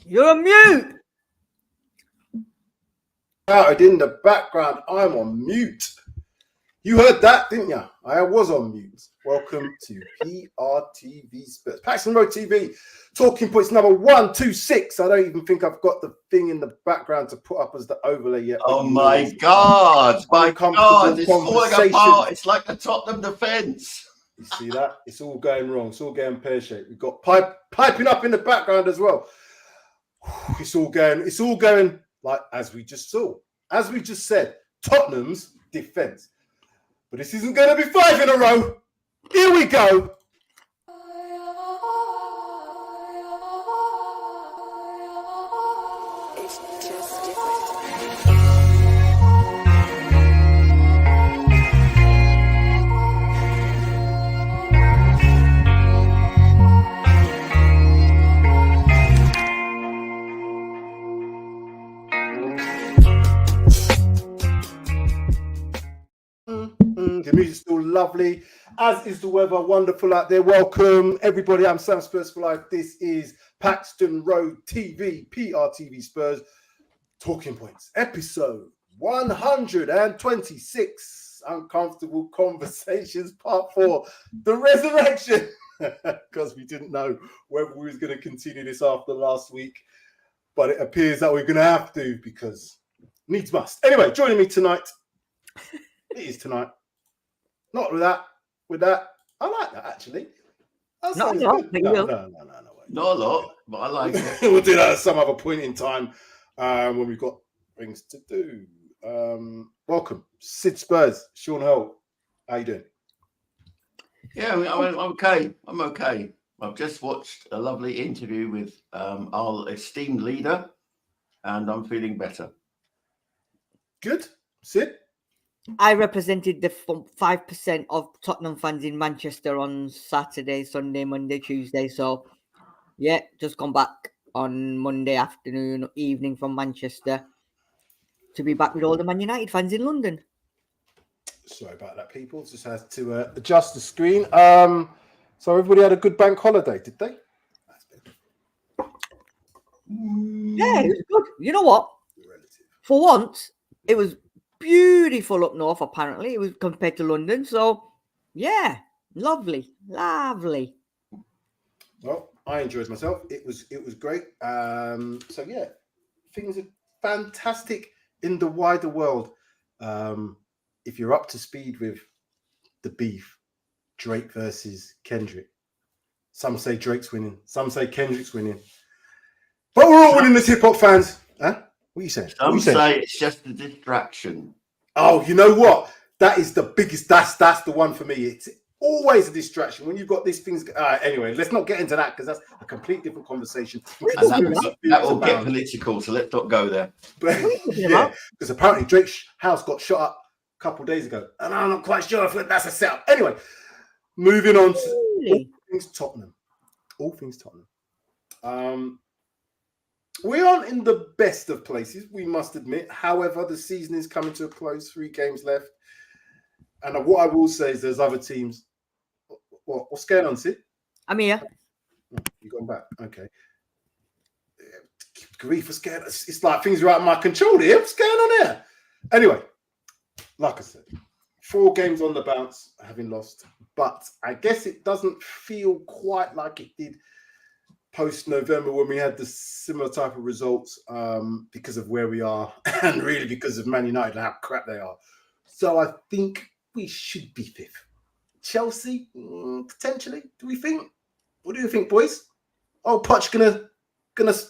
You're on mute. Shouted in the background, I'm on mute. You heard that, didn't you? I was on mute. Welcome to PRTv Spurs. Paxton Road TV, talking points number 126. I don't even think I've got the thing in the background to put up as the overlay yet. Oh my God! My God! It's falling apart. It's like the Tottenham defence. You see that? It's all going wrong. It's all going pear-shaped. We've got piping up in the background as well. It's all going like as we just saw. As we just said, Tottenham's defence. But this isn't going to be 5 in a row. Here we go. It's just different. The music's still lovely, as is the weather. Wonderful out there. Welcome, everybody. I'm Sam Spurs for Life. This is Paxton Road TV, PRTv Spurs, Talking Points, episode 126. Uncomfortable Conversations, part 4, the resurrection. Because we didn't know whether we was going to continue this after last week, but it appears that we're going to have to because needs must. Anyway, joining me tonight. It is tonight. Not with that. I like that actually. That Not sounds a lot, good. but you No, will. wait. Not a lot, but I like it. We'll do that at some other point in time when we've got things to do. Welcome, Sid Spurs, Sean Hull. How you doing? Yeah, I'm okay. I'm okay. I've just watched a lovely interview with our esteemed leader, and I'm feeling better. Good, Sid. I represented the 5% of Tottenham fans in Manchester on Saturday, Sunday, Monday, Tuesday. So, yeah, just come back on Monday afternoon, evening from Manchester to be back with all the Man United fans in London. Sorry about that, people. Just had to adjust the screen. So everybody had a good bank holiday, did they? Yeah, it was good. You know what? Relative. For once, it was beautiful up north, apparently. It was compared to London. So, yeah, lovely. Well, I enjoyed myself. It was great. So yeah, things are fantastic in the wider world. If you're up to speed with the beef, Drake versus Kendrick. Some say Drake's winning. Some say Kendrick's winning. But we're all winning as hip hop fans. Huh? What are you saying? Some say it's just a distraction. Oh, you know what? That is the biggest. That's the one for me. It's always a distraction when you've got these things. Anyway, let's not get into that because that's a complete different conversation. And that will get political, so let's not go there. But, yeah, because apparently Drake's house got shot up a couple of days ago, and I'm not quite sure if that's a setup. Anyway, moving on to all things Tottenham. All things Tottenham. We aren't in the best of places, we must admit. However, the season is coming to a close. 3 games left. And what I will say is there's other teams. What's going on, Sid? I'm here. You're going back. Okay. Grief for scared. It's like things are out of my control here. What's going on here? Anyway, like I said, 4 games on the bounce, having lost. But I guess it doesn't feel quite like it did post-November when we had the similar type of results because of where we are and really because of Man United and how crap they are. So I think we should be 5th. Chelsea, potentially. Do we think? What do you think, boys? Oh, Poch gonna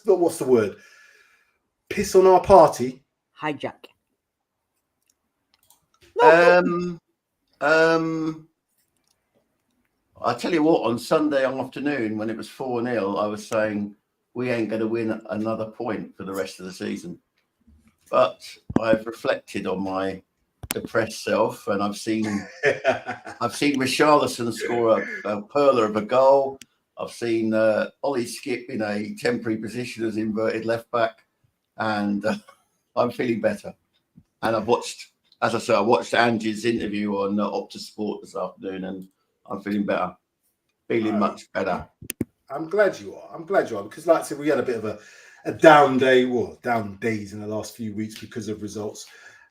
what's the word? Piss on our party? Hijack. I tell you what, on Sunday afternoon when it was 4-0, I was saying we ain't going to win another point for the rest of the season. But I've reflected on my depressed self, and I've seen Richarlison score a perler of a goal. I've seen Ollie skip in a temporary position as inverted left back, and I'm feeling better. And I've watched, as I said, I watched Angie's interview on Optus Sport this afternoon, and I'm feeling better, much better. I'm glad you are. Because, like I said, we had a bit of a down day, well, down days in the last few weeks because of results.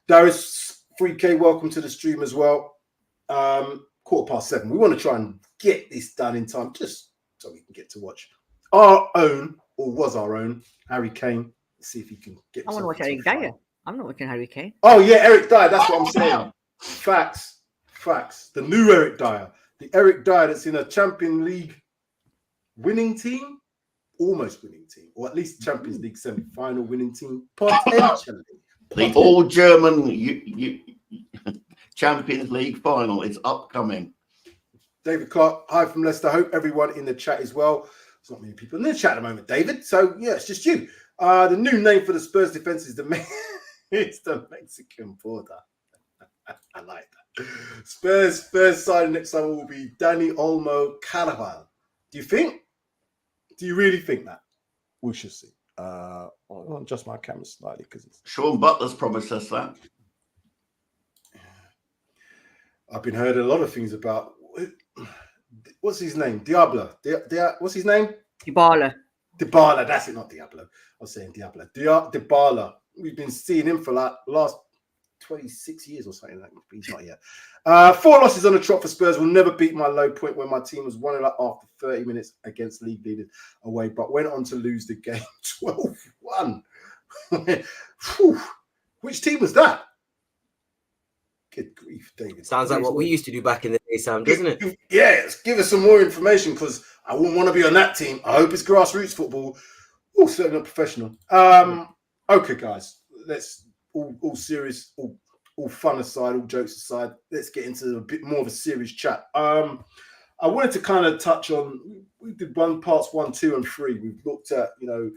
Darius 3K, welcome to the stream as well. 7:15. We want to try and get this done in time, just so we can get to watch our own, or was our own, Harry Kane. Let's see if he can get. I want to watch Eric Dyer. I'm not watching Harry Kane. Oh yeah, Eric Dyer. That's what I'm saying. Facts. The new Eric Dyer. The Eric Dyer that's in a Champions League winning team, almost winning team, or at least Champions League semi-final winning team, potentially. The all-German Champions League final is upcoming. David Clark, hi from Leicester. Hope everyone in the chat is well. There's not many people in the chat at the moment, David. So yeah, it's just you. The new name for the Spurs defense is it's the Mexican border. I like that. Spurs side next time will be Dani Olmo Carvajal. Do you really think that? We should see. I'll adjust my camera slightly because it's Sean Butler's promised us that. I've been heard a lot of things about what's his name? Diablo. What's his name? Dybala. Dybala. That's it, not Diablo. I was saying Diablo. Dybala. We've been seeing him for like the last 26 years or something like that. He's not yet. 4 losses on the trot for Spurs will never beat my low point when my team was 1-0 after 30 minutes against league leaders away, but went on to lose the game 12-1. Which team was that? Good grief, David. Sounds like what we used to do back in the day, Sam, doesn't it? Yeah, give us some more information because I wouldn't want to be on that team. I hope it's grassroots football. Oh, certainly not professional. Okay, guys, let's all serious, all fun aside, all jokes aside. Let's get into a bit more of a serious chat. I wanted to kind of touch on. We did parts 1, 2, and 3. We've looked at the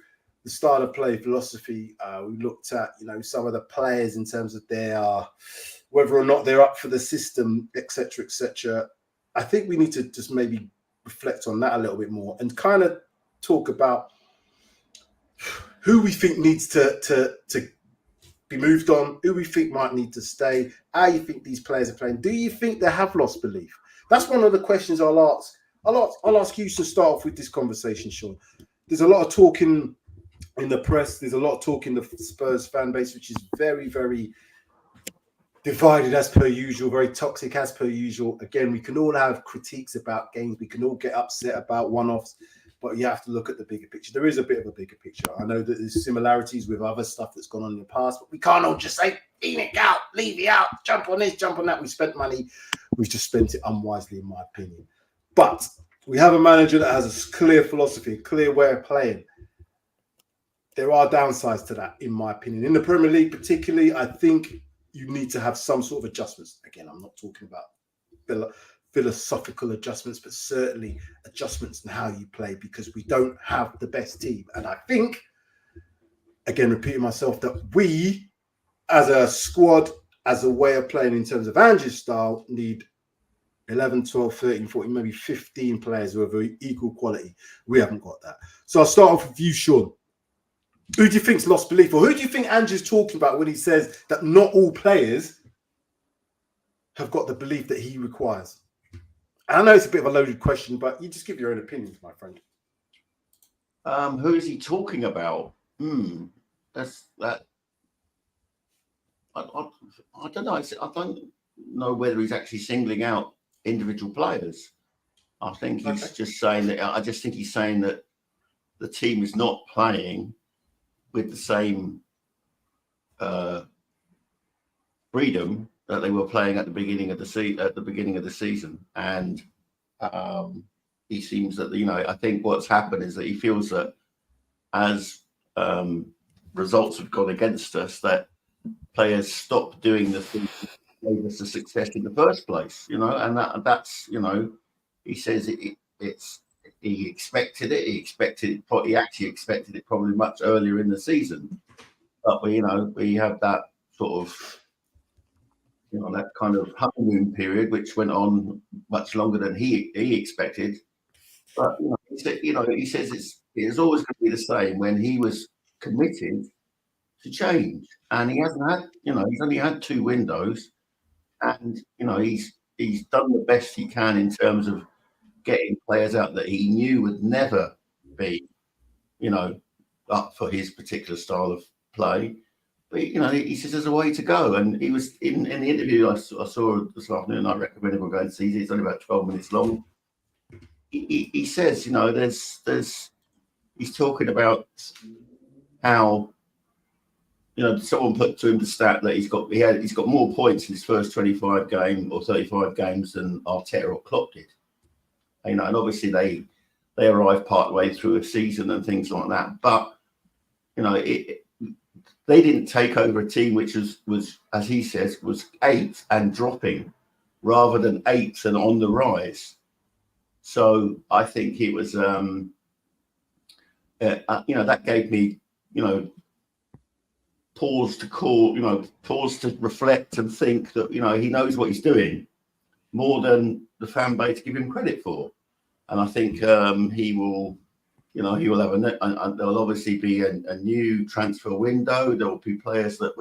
style of play philosophy. We looked at some of the players in terms of their whether or not they're up for the system, etc., etc. I think we need to just maybe reflect on that a little bit more and kind of talk about who we think needs to be moved on, who we think might need to stay, how you think these players are playing. Do you think they have lost belief? That's one of the questions I'll ask. I'll ask you to start off with this conversation, Sean. There's a lot of talking in the press. There's a lot of talk in the Spurs fan base, which is very, very divided as per usual, very toxic as per usual. Again, we can all have critiques about games. We can all get upset about one-offs, but you have to look at the bigger picture. There is a bit of a bigger picture. I know that there's similarities with other stuff that's gone on in the past, but we can't all just say, Enoch out, leave it out, jump on this, jump on that. We spent money. We've just spent it unwisely, in my opinion. But we have a manager that has a clear philosophy, a clear way of playing. There are downsides to that, in my opinion. In the Premier League particularly, I think you need to have some sort of adjustments. Again, I'm not talking about philosophical adjustments, but certainly adjustments in how you play because we don't have the best team. And I think, again, repeating myself, that we, as a squad, as a way of playing in terms of Ange's style, need 11, 12, 13, 14, maybe 15 players who are very equal quality. We haven't got that. So I'll start off with you, Sean. Who do you think's lost belief, or who do you think Ange's talking about when he says that not all players have got the belief that he requires? And I know it's a bit of a loaded question, but you just give your own opinions, my friend. Who is he talking about? That's that. I don't know. I don't know whether he's actually singling out individual players. I think he's just saying that. I just think he's saying that the team is not playing with the same freedom that they were playing at the beginning of the season, and he seems that I think what's happened is that he feels that as results have gone against us, that players stop doing the things that gave us the success in the first place. And that's he says it's. He expected it. He actually expected it probably much earlier in the season. But we have that sort of, that kind of honeymoon period, which went on much longer than he expected. But he says it's always going to be the same when he was committed to change, and he hasn't had. He's only had 2 windows, and he's done the best he can in terms of getting players out that he knew would never be, up for his particular style of play. But, he says there's a way to go. And he was in the interview I saw this afternoon. I recommend everyone go and see it. It's only about 12 minutes long. He says, he's talking about how, someone put to him the stat that he's got more points in his first 25 game or 35 games than Arteta or Klopp did. And obviously they arrived part way through a season and things like that. But, they didn't take over a team which was, as he says, was 8th and dropping rather than 8th and on the rise. So I think it was, that gave me, pause to reflect and think that, he knows what he's doing more than the fan base give him credit for. And I think he will have there'll obviously be a new transfer window. There will be players that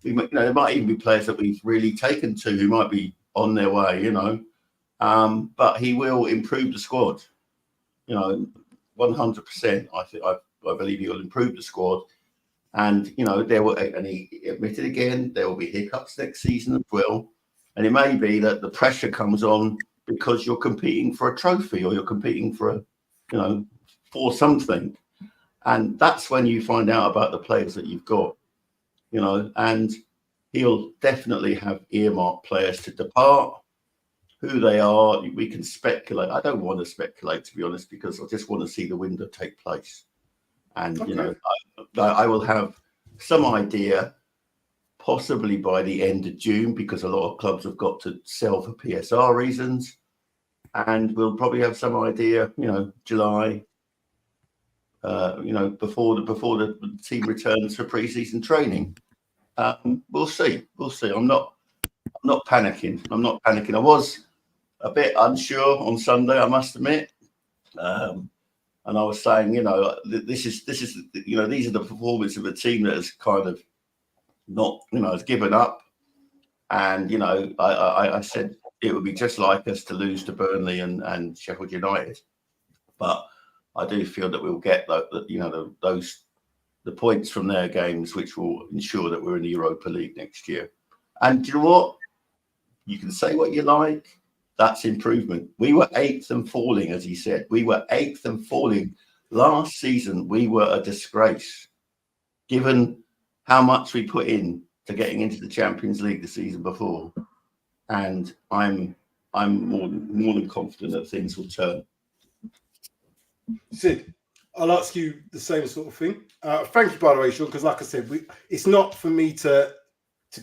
there might even be players that we've really taken to who might be on their way, but he will improve the squad, 100%. I believe he will improve the squad. And, and he admitted again, there will be hiccups next season as well. And it may be that the pressure comes on because you're competing for a trophy or you're competing for for something. And that's when you find out about the players that you've got, and he'll definitely have earmarked players to depart. Who they are, we can speculate. I don't want to speculate, to be honest, because I just want to see the window take place. And, Okay. I will have some idea possibly by the end of June, because a lot of clubs have got to sell for PSR reasons. And we'll probably have some idea, July, before the team returns for pre-season training. We'll see. I'm not panicking. I was a bit unsure on Sunday, I must admit. And I was saying, this is these are the performances of a team that has kind of not, has given up. And, I said it would be just like us to lose to Burnley and Sheffield United. But I do feel that we'll get the points from their games, which will ensure that we're in the Europa League next year. And do you know what? You can say what you like. That's improvement. We were 8th and falling, as he said. We were 8th and falling. Last season, we were a disgrace, given how much we put in to getting into the Champions League the season before. And I'm more than confident that things will turn. Sid, I'll ask you the same sort of thing. Thank you, by the way, Sean, because like I said, it's not for me to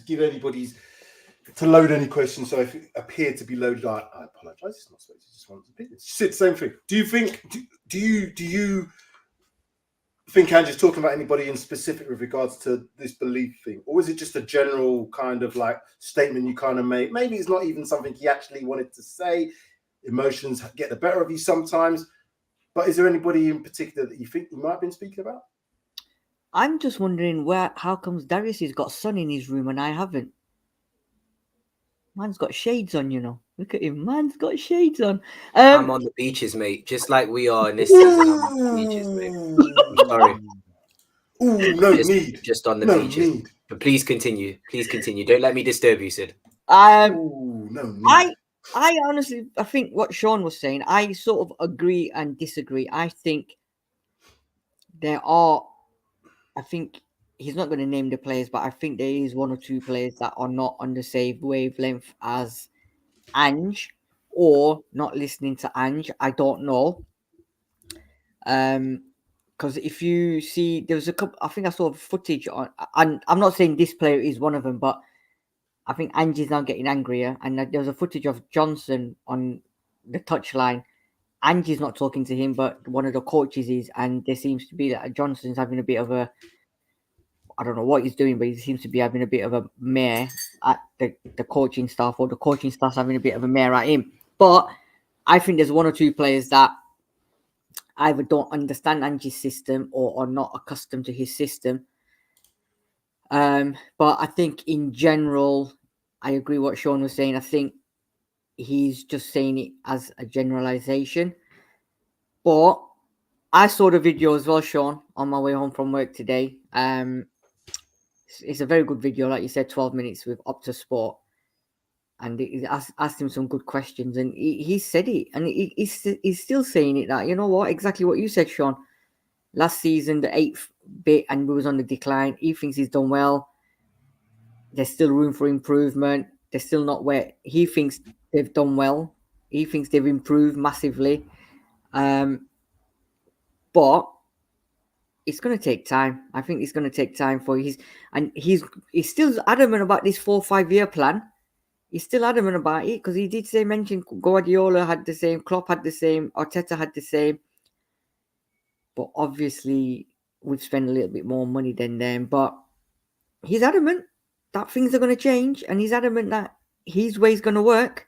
give to load any questions. So if it appeared to be loaded, I apologise. It's not supposed to just want opinions. Sid, same thing. Do you think? Do you think Andrew's talking about anybody in specific with regards to this belief thing, or is it just a general kind of like statement you kind of made? Maybe it's not even something he actually wanted to say. Emotions get the better of you sometimes. But is there anybody in particular that you think you might have been speaking about? I'm just wondering how comes Darius has got sun in his room and I haven't? Man's got shades on, Look at him. Man's got shades on. I'm on the beaches, mate. Just like we are in this season. I'm on the beaches, mate. I'm sorry. Ooh, no need. Just on the beaches. Need. But please continue. Don't let me disturb you, Sid. Ooh, no need. I honestly, I think what Sean was saying, I sort of agree and disagree. I think I think he's not going to name the players, but I think there is one or two players that are not on the same wavelength as Ange, or not listening to Ange. I don't know. Because if you see, there was a couple, I think I saw footage on, and I'm not saying this player is one of them, but I think Ange's now getting angrier, and there was a footage of Johnson on the touchline. Ange's not talking to him, but one of the coaches is, and there seems to be that Johnson's having a bit of a, I don't know what he's doing, but he seems to be having a bit of a mare at the coaching staff, or the coaching staff's having a bit of a mare at him. But I think there's one or two players that either don't understand Ange's system or are not accustomed to his system. But I think in general, I agree what Sean was saying. I think he's just saying it as a generalization. But I saw the video as well, Sean, on my way home from work today. It's a very good video, like you said, 12 minutes with Optus Sport. And he asked him some good questions, and he said it, and he's still saying it, that, you know what, exactly what you said, Sean. Last season, the 8th bit, and we was on the decline. He thinks he's done well. There's still room for improvement. They're still not where he thinks they've done well. He thinks they've improved massively. But it's going to take time. I think it's going to take time for he's still adamant about this 4 or 5 year plan. He's still adamant about it, because he did mention Guardiola had the same, Klopp had the same, Arteta had the same. But obviously, we've spent a little bit more money than them. But he's adamant that things are going to change, and he's adamant that his way is going to work.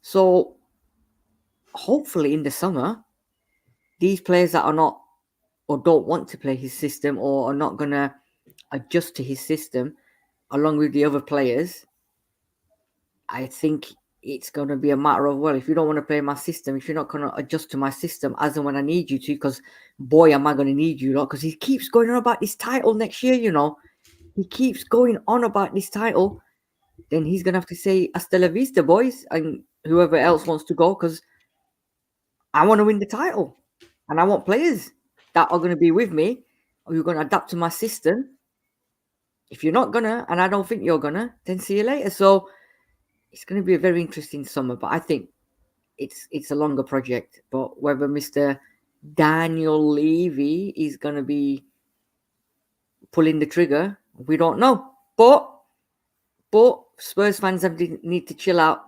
So hopefully in the summer, these players that are not or don't want to play his system or are not going to adjust to his system, along with the other players, I think it's going to be a matter of, well, if you don't want to play my system, if you're not going to adjust to my system as and when I need you to, because boy, am I going to need you lot, because he keeps going on about this title next year, you know. He keeps going on about this title. Then he's going to have to say, hasta la vista, boys, and whoever else wants to go, because I want to win the title. And I want players that are going to be with me, or you're going to adapt to my system. If you're not going to, and I don't think you're going to, then see you later. So it's going to be a very interesting summer, but I think it's a longer project. But whether Mr. Daniel Levy is going to be pulling the trigger, we don't know. But Spurs fans need to chill out,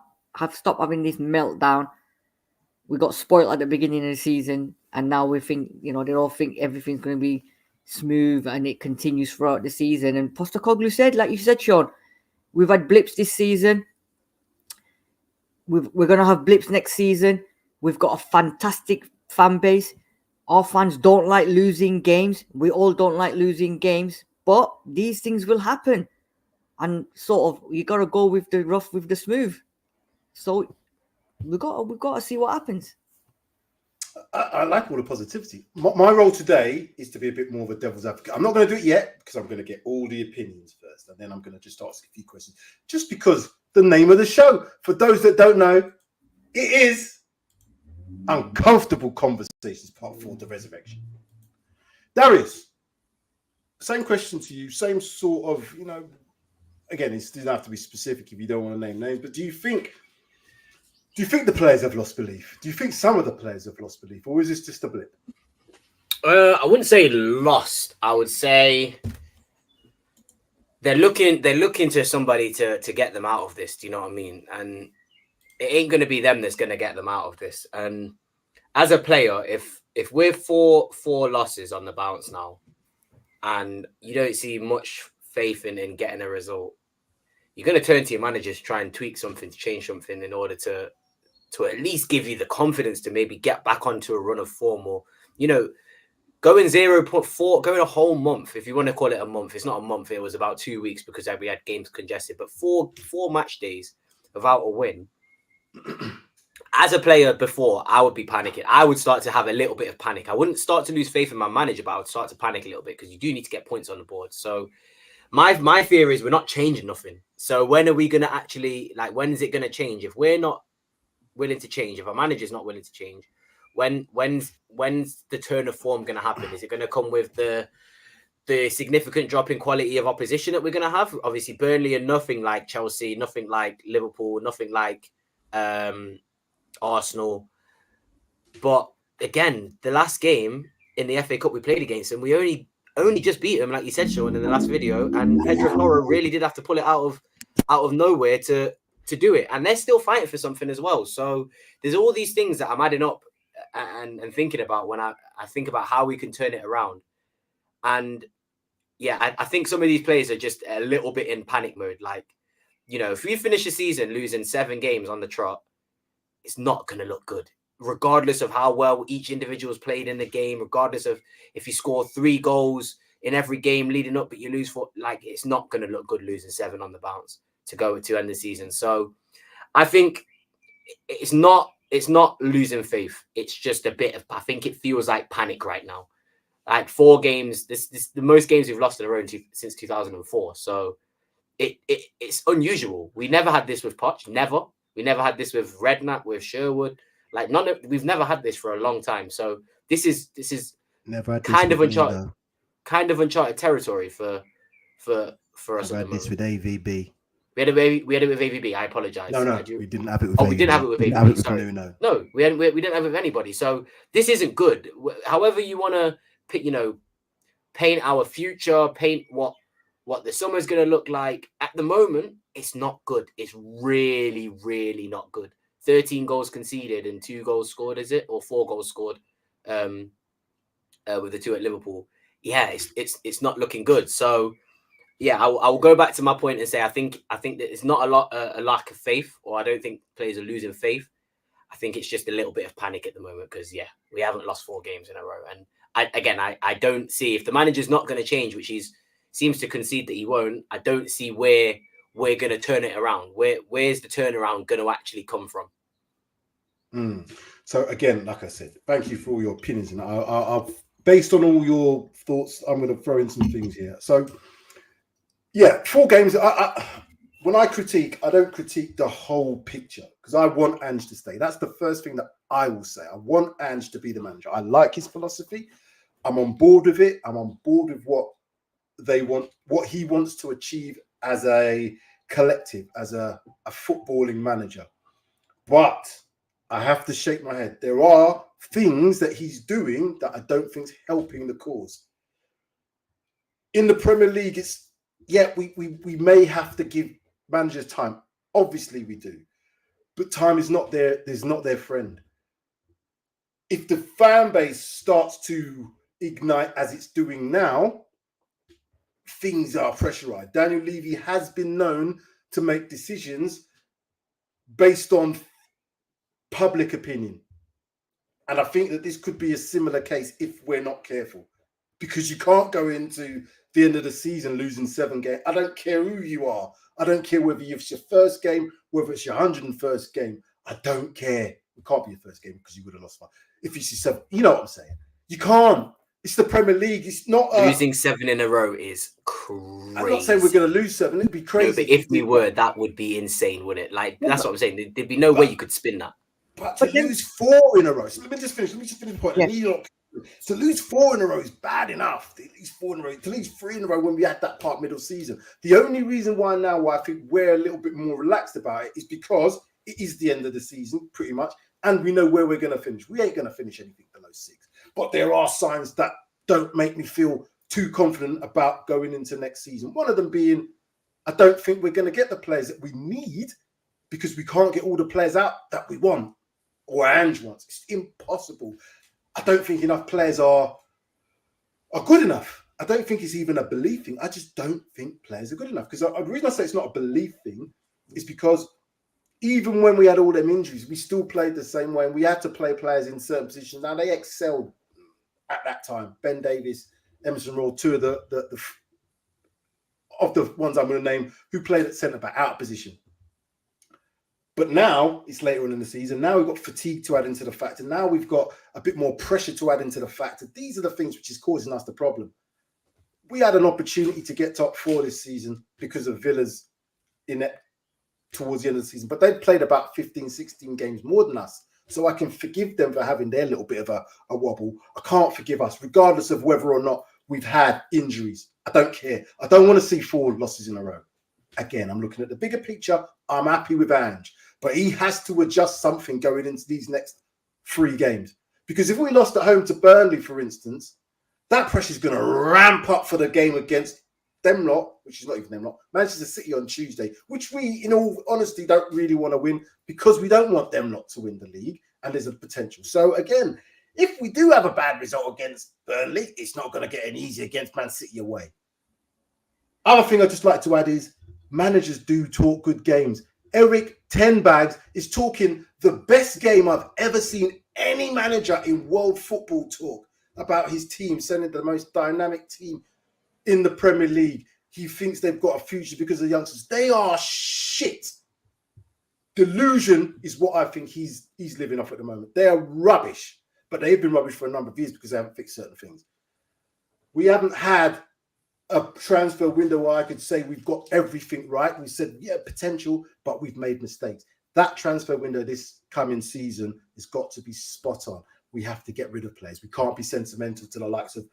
stop having this meltdown. We got spoiled at the beginning of the season, and now we think, they all think everything's going to be smooth, and it continues throughout the season. And Postecoglou said, like you said, Sean, we've had blips this season. We're going to have blips next season. We've got a fantastic fan base. Our fans don't like losing games. We all don't like losing games, but these things will happen. And sort of, you got to go with the rough with the smooth. So we've got to see what happens. I like all the positivity. My role today is to be a bit more of a devil's advocate. I'm not going to do it yet, because I'm going to get all the opinions first, and then I'm going to just ask a few questions. Just because the name of the show, for those that don't know, it is Uncomfortable Conversations Part 4, The Resurrection. Darius, same question to you, same sort of, again, it doesn't have to be specific if you don't want to name names, but do you think the players have lost belief? Do you think some of the players have lost belief, or is this just a blip? I wouldn't say lost. I would say they're looking to somebody to get them out of this. Do you know what I mean? And it ain't going to be them that's going to get them out of this. And as a player, if we're four losses on the bounce now, and you don't see much faith in getting a result, you're going to turn to your managers, try and tweak something, to change something in order to at least give you the confidence to maybe get back onto a run of form, or, going 0.4, going a whole month, if you want to call it a month. It's not a month. It was about 2 weeks because we had games congested, but four match days without a win. As a player before, I would be panicking. I would start to have a little bit of panic. I wouldn't start to lose faith in my manager, but I would start to panic a little bit, because you do need to get points on the board. So my fear is we're not changing nothing. So when are we going to actually, when is it going to change? If we're not willing to change, if our manager's not willing to change, when's the turn of form going to happen? Is it going to come with the significant drop in quality of opposition that we're going to have? Obviously, Burnley are nothing like Chelsea, nothing like Liverpool, nothing like Arsenal. But again, the last game in the FA Cup we played against them, we only just beat them, like you said, Sean, in the last video, and Pedro Porro really did have to pull it out of nowhere to do it, and they're still fighting for something as well. So there's all these things that I'm adding up and thinking about when I think about how we can turn it around. And yeah, I think some of these players are just a little bit in panic mode. If we finish the season losing 7 games on the trot, it's not going to look good, regardless of how well each individual's played in the game, regardless of if you score 3 goals in every game leading up, but you lose 4. It's not going to look good losing 7 on the bounce to end the season. So I think it's not it's not losing faith. It's just a bit of, I think it feels like panic right now. Like 4 games, this the most games we've lost in a row since 2004. So it's unusual. We never had this with Poch. Never. We never had this with Redknapp, with Sherwood. Like we've never had this for a long time. So this is Never had kind this of with me, uncharted, though. kind of uncharted territory for us. Never had this with AVB. We had it with AVB. I apologize. No, we didn't have it with AVB. We didn't have it with AVB. AVB. Sorry. Nuno. No, we didn't have it with anybody. So this isn't good. However you want to pick, paint our future, paint what the summer's going to look like. At the moment, it's not good. It's really, really not good. 13 goals conceded and 2 goals scored, is it? Or 4 goals scored with the 2 at Liverpool. Yeah, it's not looking good. So yeah, I will go back to my point and say I think that it's not a lack of faith, or I don't think players are losing faith. I think it's just a little bit of panic at the moment because we haven't lost 4 games in a row, and I don't see, if the manager's not going to change, which he seems to concede that he won't. I don't see where we're going to turn it around. Where's the turnaround going to actually come from? So again, like I said, thank you for all your opinions, and I've based on all your thoughts, I'm going to throw in some things here. So. Yeah, 4 games. When I critique, I don't critique the whole picture because I want Ange to stay. That's the first thing that I will say. I want Ange to be the manager. I like his philosophy. I'm on board with it. I'm on board with what they want, what he wants to achieve as a collective, as a footballing manager. But I have to shake my head. There are things that he's doing that I don't think is helping the cause. In the Premier League, we may have to give managers time. Obviously, we do. But time is not their friend. If the fan base starts to ignite as it's doing now, things are pressurized. Daniel Levy has been known to make decisions based on public opinion. And I think that this could be a similar case if we're not careful. Because you can't go into the end of the season losing 7 games. I don't care who you are. I don't care whether it's your first game, whether it's your 101st game. I don't care. It can't be your first game because you would have lost 5. If it's your 7, you know what I'm saying. You can't. It's the Premier League. It's not losing 7 in a row is crazy. I'm not saying we're going to lose 7. It'd be crazy. No, but if we were, that would be insane, wouldn't it? Like that's what I'm saying. There'd be no way you could spin that. But to lose 4 in a row. So let me just finish the point. Yeah. To lose 4 in a row is bad enough. To lose 4 in a row, to lose 3 in a row when we had that part middle season. The only reason why I think we're a little bit more relaxed about it is because it is the end of the season, pretty much, and we know where we're going to finish. We ain't going to finish anything below 6. But there are signs that don't make me feel too confident about going into next season. One of them being, I don't think we're going to get the players that we need because we can't get all the players out that we want or Ange wants. It's impossible. I don't think enough players are good enough. I don't think it's even a belief thing. I just don't think players are good enough. Because the reason I say it's not a belief thing is because even when we had all them injuries, we still played the same way. And we had to play players in certain positions. Now, they excelled at that time. Ben Davies, Emerson Royal, 2 of the ones I'm going to name, who played at centre-back, out of position. But now it's later on in the season. Now we've got fatigue to add into the factor. Now we've got a bit more pressure to add into the factor. These are the things which is causing us the problem. We had an opportunity to get top 4 this season because of Villa's inept towards the end of the season. But they played about 15, 16 games more than us. So I can forgive them for having their little bit of a wobble. I can't forgive us, regardless of whether or not we've had injuries. I don't care. I don't want to see 4 losses in a row. Again, I'm looking at the bigger picture. I'm happy with Ange. But he has to adjust something going into these next 3 games. Because if we lost at home to Burnley, for instance, that pressure is going to ramp up for the game against them lot, which is not even them lot, Manchester City on Tuesday, which we, in all honesty, don't really want to win because we don't want them lot to win the league. And there's a potential. So again, if we do have a bad result against Burnley, it's not going to get any easier against Man City away. Other thing I'd just like to add is managers do talk good games. Eric Ten Bags is talking the best game I've ever seen any manager in world football talk about his team, sending the most dynamic team in the Premier League. He thinks they've got a future because of the youngsters. They are shit. delusion is what I think he's living off at the moment. They are rubbish, but they've been rubbish for a number of years because they haven't fixed certain things. We haven't had a transfer window where I could say we've got everything right. We said, yeah, potential, but we've made mistakes. That transfer window this coming season has got to be spot on. We have to get rid of players. We can't be sentimental to the likes of,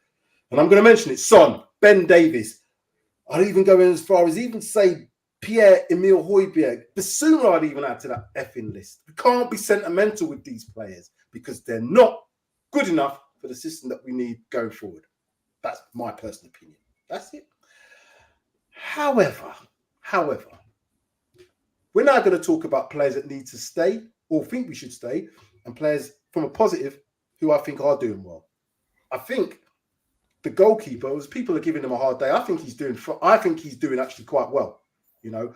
and I'm going to mention it, Son, Ben Davies. I'd even go in as far as even say Pierre-Emile Højbjerg. The sooner I'd even add to that effing list. We can't be sentimental with these players because they're not good enough for the system that we need going forward. That's my personal opinion. That's it. However, we're now going to talk about players that need to stay or think we should stay, and players from a positive who I think are doing well. I think the goalkeeper, as people are giving him a hard day, I think he's doing actually quite well. You know,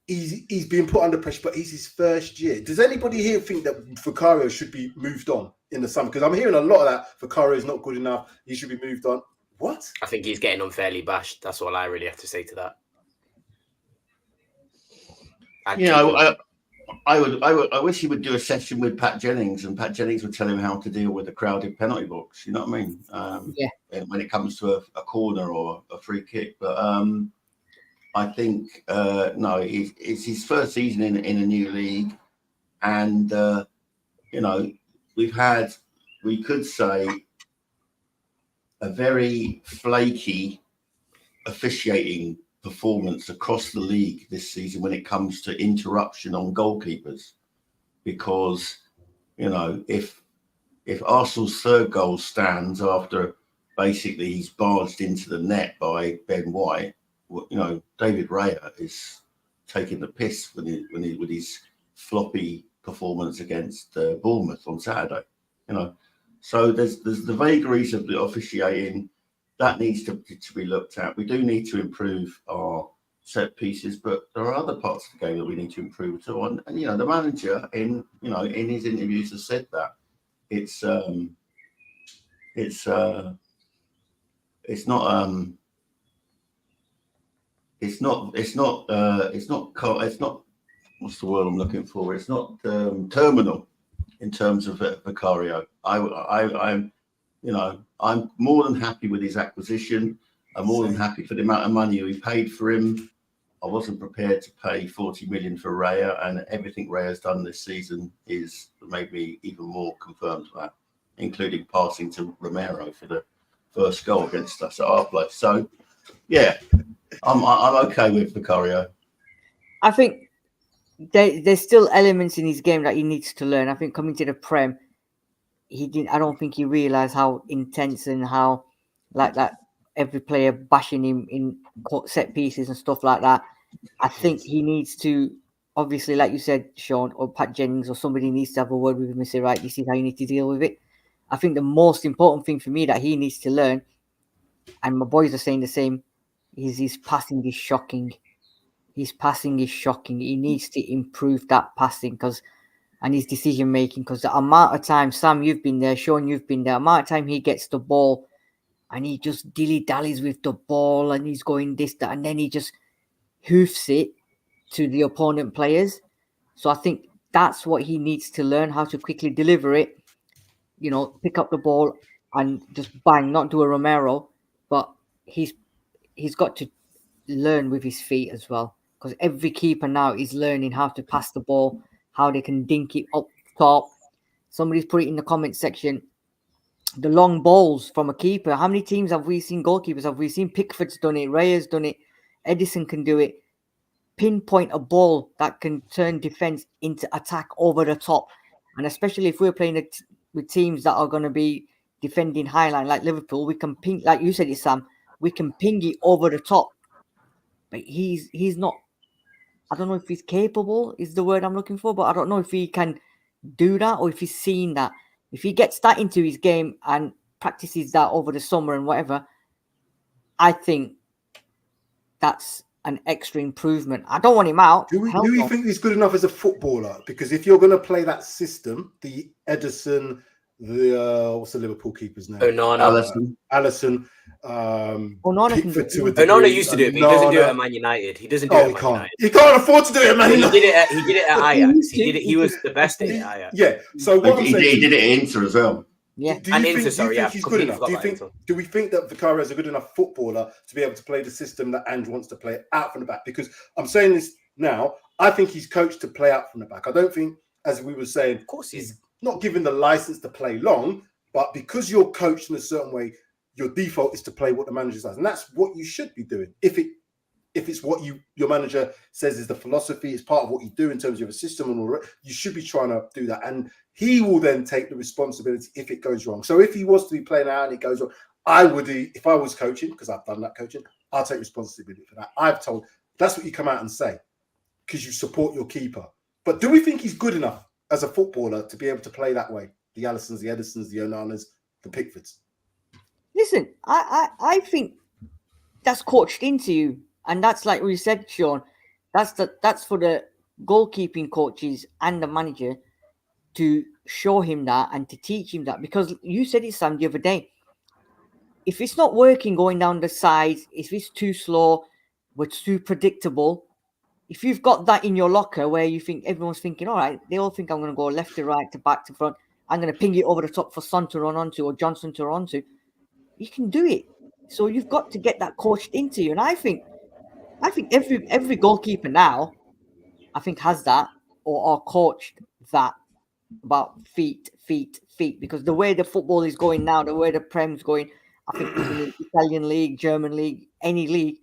he's being put under pressure, but he's his first year. Does anybody here think that Vicario should be moved on in the summer? Because I'm hearing a lot of that. Vicario is not good enough. He should be moved on. What? I think he's getting unfairly bashed. That's all I really have to say to that. I wish he would do a session with Pat Jennings, and Pat Jennings would tell him how to deal with the crowded penalty box. You know what I mean? When it comes to a corner or a free kick, but I think no, it's his first season in a new league, and you know, we could say a very flaky officiating performance across the league this season when it comes to interruption on goalkeepers, because you know, if Arsenal's third goal stands after basically he's barged into the net by Ben White, you know, David Raya is taking the piss with his floppy performance against Bournemouth on Saturday. You know, so there's the vagaries of the officiating that needs to be looked at. We do need to improve our set pieces, but there are other parts of the game that we need to improve too. And you know, the manager in his interviews has said that it's not what's the word I'm looking for? It's not terminal in terms of Vicario. I'm more than happy with his acquisition. I'm more than happy for the amount of money we paid for him. I wasn't prepared to pay 40 million for Raya, and everything Raya's done this season is made me even more confirmed to that, including passing to Romero for the first goal against us at our place. So, yeah, I'm okay with Vicario. I think there's still elements in his game that he needs to learn. I think coming to the Prem, I don't think he realised how intense and how like that every player bashing him in set pieces and stuff like that. I think he needs to, obviously, like you said, Sean, or Pat Jennings or somebody needs to have a word with him and say, right, this is how you need to deal with it. I think the most important thing for me that he needs to learn, and my boys are saying the same, is his passing is shocking. His passing is shocking. He needs to improve that passing and his decision making, because the amount of time, Sam, you've been there, Sean, you've been there, the amount of time he gets the ball and he just dilly-dallies with the ball and he's going this, that, and then he just hoofs it to the opponent players. So I think that's what he needs to learn, how to quickly deliver it, you know, pick up the ball and just bang, not do a Romero, but he's got to learn with his feet as well, because every keeper now is learning how to pass the ball, how they can dink it up top. Somebody's put it in the comment section, the long balls from a keeper. How many teams have we seen, goalkeepers have we seen? Pickford's done it, Raya's done it, Edison can do it. Pinpoint a ball that can turn defense into attack over the top. And especially if we're playing with teams that are going to be defending highline like Liverpool, we can ping, like you said it, Sam, we can ping it over the top. But he's not, I don't know if he's capable is the word I'm looking for, but I don't know if he can do that or if he's seen that. If he gets that into his game and practices that over the summer and whatever, I think that's an extra improvement. I don't want him out. Do you think he's good enough as a footballer? Because if you're going to play that system, the Edison, what's the Liverpool keeper's name? Onana. Alisson. Onana can Pickford do to a it. degree. Onana used to do it, but he doesn't do it Onana- at Man United. He doesn't do it Oh, at he Man can't. United. He can't afford to do it, man. He did it at Ajax. He was the best in it at Ajax. Yeah. So what I'm He saying, did it at Inter as well. Yeah. do you And think, Inter, sorry, do you yeah, think he's good completely enough? forgot Do you about think? Inter. Do we think that Vicario is a good enough footballer to be able to play the system that Ange wants to play out from the back? Because I'm saying this now. I think he's coached to play out from the back. I don't think, as we were saying, Of course he is. he's not given the license to play long. But because you're coached in a certain way, your default is to play what the manager does, and that's what you should be doing. If it's what your manager says is the philosophy, it's part of what you do in terms of a system and all that, you should be trying to do that. And he will then take the responsibility if it goes wrong. So if he was to be playing out and it goes wrong, I would, if I was coaching, because I've done that coaching, I'll take responsibility for that. I've told, that's what you come out and say, because you support your keeper. But do we think he's good enough as a footballer to be able to play that way? The Alissons, the Edisons, the Onanas, the Pickfords. Listen, I think that's coached into you, and that's like we said, Sean. That's for the goalkeeping coaches and the manager to show him that and to teach him that. Because you said it, Sam, the other day. If it's not working going down the sides, if it's too slow, we're too predictable. If you've got that in your locker where you think everyone's thinking, all right, they all think I'm going to go left to right to back to front. I'm going to ping it over the top for Son to run onto or Johnson to run onto. You can do it. So you've got to get that coached into you. And I think every goalkeeper now, I think has that or are coached that about feet, because the way the football is going now, the way the Prem's going, I think in the Italian league, German league, any league,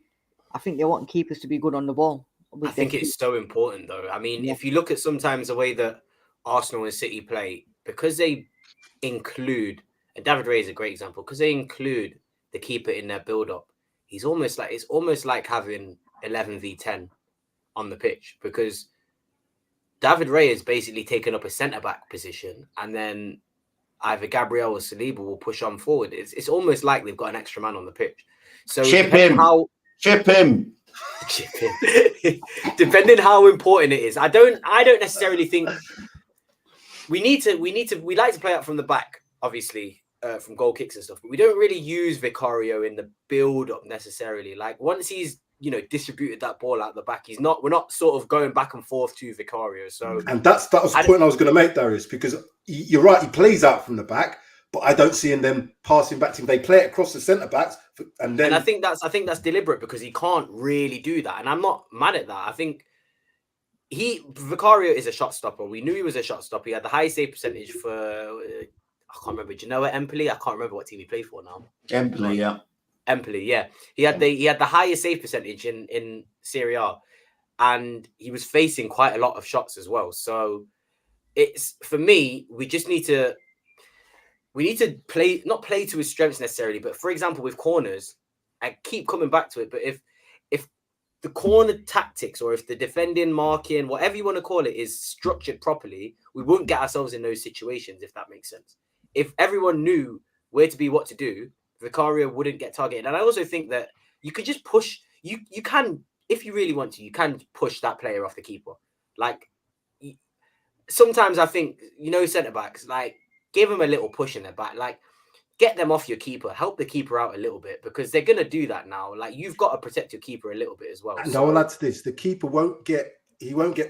I think they want keepers to be good on the ball. I think it's so important, though. I mean, if you look at sometimes the way that Arsenal and City play, because they include, and David Ray is a great example, because they include the keeper in their build-up, it's almost like having 11v10 on the pitch, because David Ray is basically taken up a centre-back position, and then either Gabriel or Saliba will push on forward. It's almost like they've got an extra man on the pitch. So Chip him. Depending how important it is, I don't necessarily think we like to play out from the back, obviously, from goal kicks and stuff, but we don't really use Vicario in the build up necessarily. Like once he's distributed that ball out the back, we're not sort of going back and forth to Vicario. So and that was the point I was going to make, Darius, because you're right, he plays out from the back, but I don't see him then passing back to him. They play it across the centre backs, and then I think that's deliberate because he can't really do that, and I'm not mad at that. I think Vicario is a shot stopper. We knew he was a shot stopper. He had the highest save percentage for I can't remember. Do you know Empoli? I can't remember what team he played for now. Empoli, yeah. Empoli, yeah. He had the highest save percentage in Serie A, and he was facing quite a lot of shots as well. So it's, for me, we need to not play to his strengths necessarily, but for example, with corners, I keep coming back to it, but if the corner tactics or if the defending, marking, whatever you want to call it, is structured properly, we won't get ourselves in those situations, if that makes sense. If everyone knew where to be, what to do, Vicario wouldn't get targeted. And I also think that you could just push, you can, if you really want to, you can push that player off the keeper. Like, sometimes I think, centre-backs, like, give them a little push in their back. Like, get them off your keeper. Help the keeper out a little bit, because they're going to do that now. Like, you've got to protect your keeper a little bit as well. And I will add to this, the keeper won't get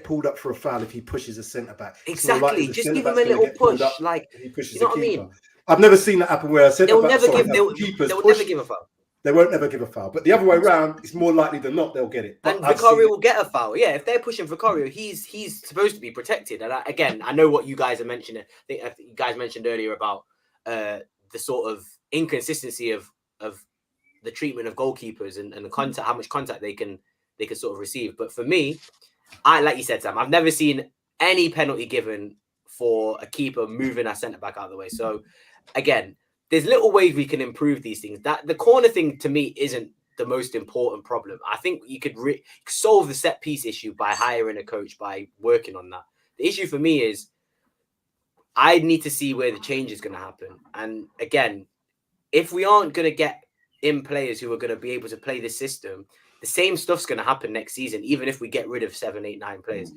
pulled up for a foul if he pushes a centre-back. Exactly. Just give him a little push. Like, he pushes, you know what I mean? I've never seen that happen where a centre-back... They'll never give a foul. They won't never give a foul. But the other way around, it's more likely than not they'll get it. But and Vicario will get a foul. Yeah, if they're pushing Vicario, he's supposed to be protected. And I know what you guys are mentioning. I think you guys mentioned earlier about the sort of inconsistency of the treatment of goalkeepers and the contact, how much contact they can sort of receive. But for me, like you said, Sam, I've never seen any penalty given for a keeper moving our centre back out of the way. So again, there's little ways we can improve these things. That the corner thing to me isn't the most important problem. I think you could solve the set piece issue by hiring a coach, by working on that. The issue for me is I need to see where the change is going to happen. And again, if we aren't going to get in players who are going to be able to play this system, the same stuff's going to happen next season, even if we get rid of 7, 8, 9 players.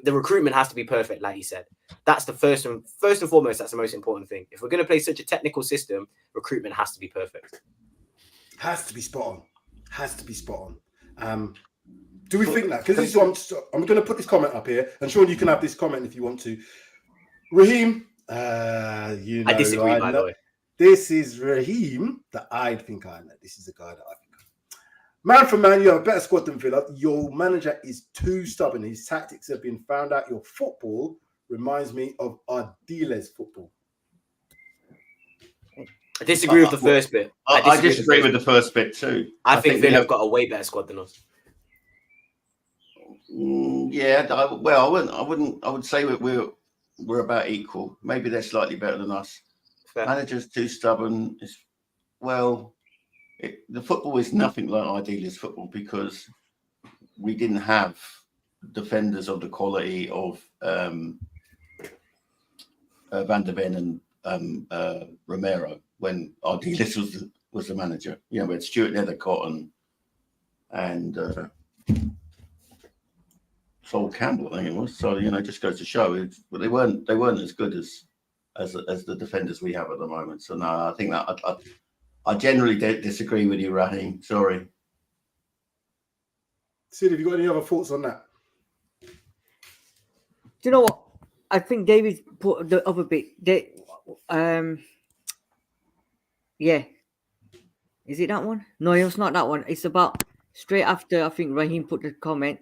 The recruitment has to be perfect, like you said. That's the first and foremost. That's the most important thing. If we're going to play such a technical system, recruitment has to be perfect. Has to be spot on. Do we think that? Because I'm going to put this comment up here, and Sean, you can have this comment if you want to. Raheem, you know, I disagree, by the way. This is Raheem that I think I know. This is a guy that I think. Man for man, you have a better squad than Villa. Your manager is too stubborn. His tactics have been found out. Your football reminds me of Ardiles football. I disagree with the first bit. I disagree with the first bit too. I think Villa have got a way better squad than us. Yeah, I would say we're about equal. Maybe they're slightly better than us. Fair. Manager's too stubborn. The football is nothing like Ardiles football because we didn't have defenders of the quality of Van der Ven and Romero when Ardiles was the manager. You know, we had Stuart Nethercott and Sol Campbell, I think it was. So, you know, it just goes to show but they weren't as good as the defenders we have at the moment. So no, I think that I generally disagree with you, Raheem. Sorry. Sid, have you got any other thoughts on that? Do you know what? I think David put the other bit. Yeah. Is it that one? No, it's not that one. It's about straight after I think Raheem put the comment.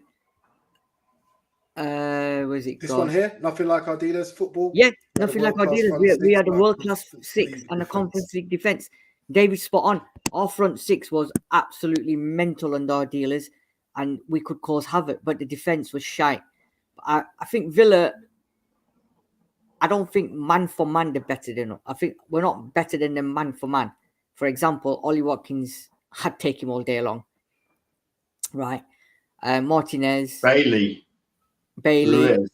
Was it this one here? Nothing like Ardiles football. Yeah, nothing like Ardiles. We had a world-class six and a Conference League defense. David spot on. Our front six was absolutely mental under Ardiles, and we could cause havoc. But the defense was shite. I think Villa. I don't think man for man they're better than us. I think we're not better than them man for man. For example, Ollie Watkins had take him all day long. Right. Martinez. Bailey. Ruiz.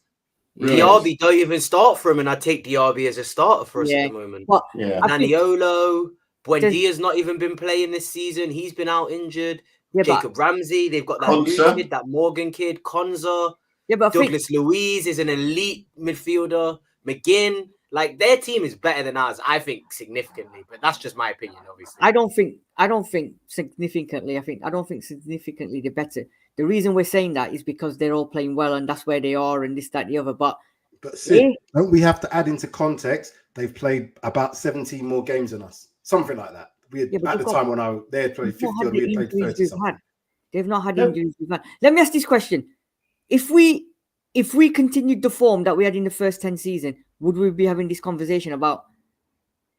Diaby don't even start for him, and I take Diaby as a starter for us at the moment. But Naniolo, Buendia's not even been playing this season. He's been out injured. Yeah, Jacob Ramsey, they've got that new kid, that Morgan kid, Konza. Yeah, but Douglas Luiz is an elite midfielder. McGinn, like their team is better than ours, I think, significantly. But that's just my opinion, obviously. I don't think significantly. I don't think significantly they're better. The reason we're saying that is because they're all playing well and that's where they are and this, that, the other. But see, don't we have to add into context? They've played about 17 more games than us, something like that. We had, at the time when they had played 50 and we had played 30. They've not had injuries we've had. Let me ask this question: If we continued the form that we had in the first 10 season, would we be having this conversation about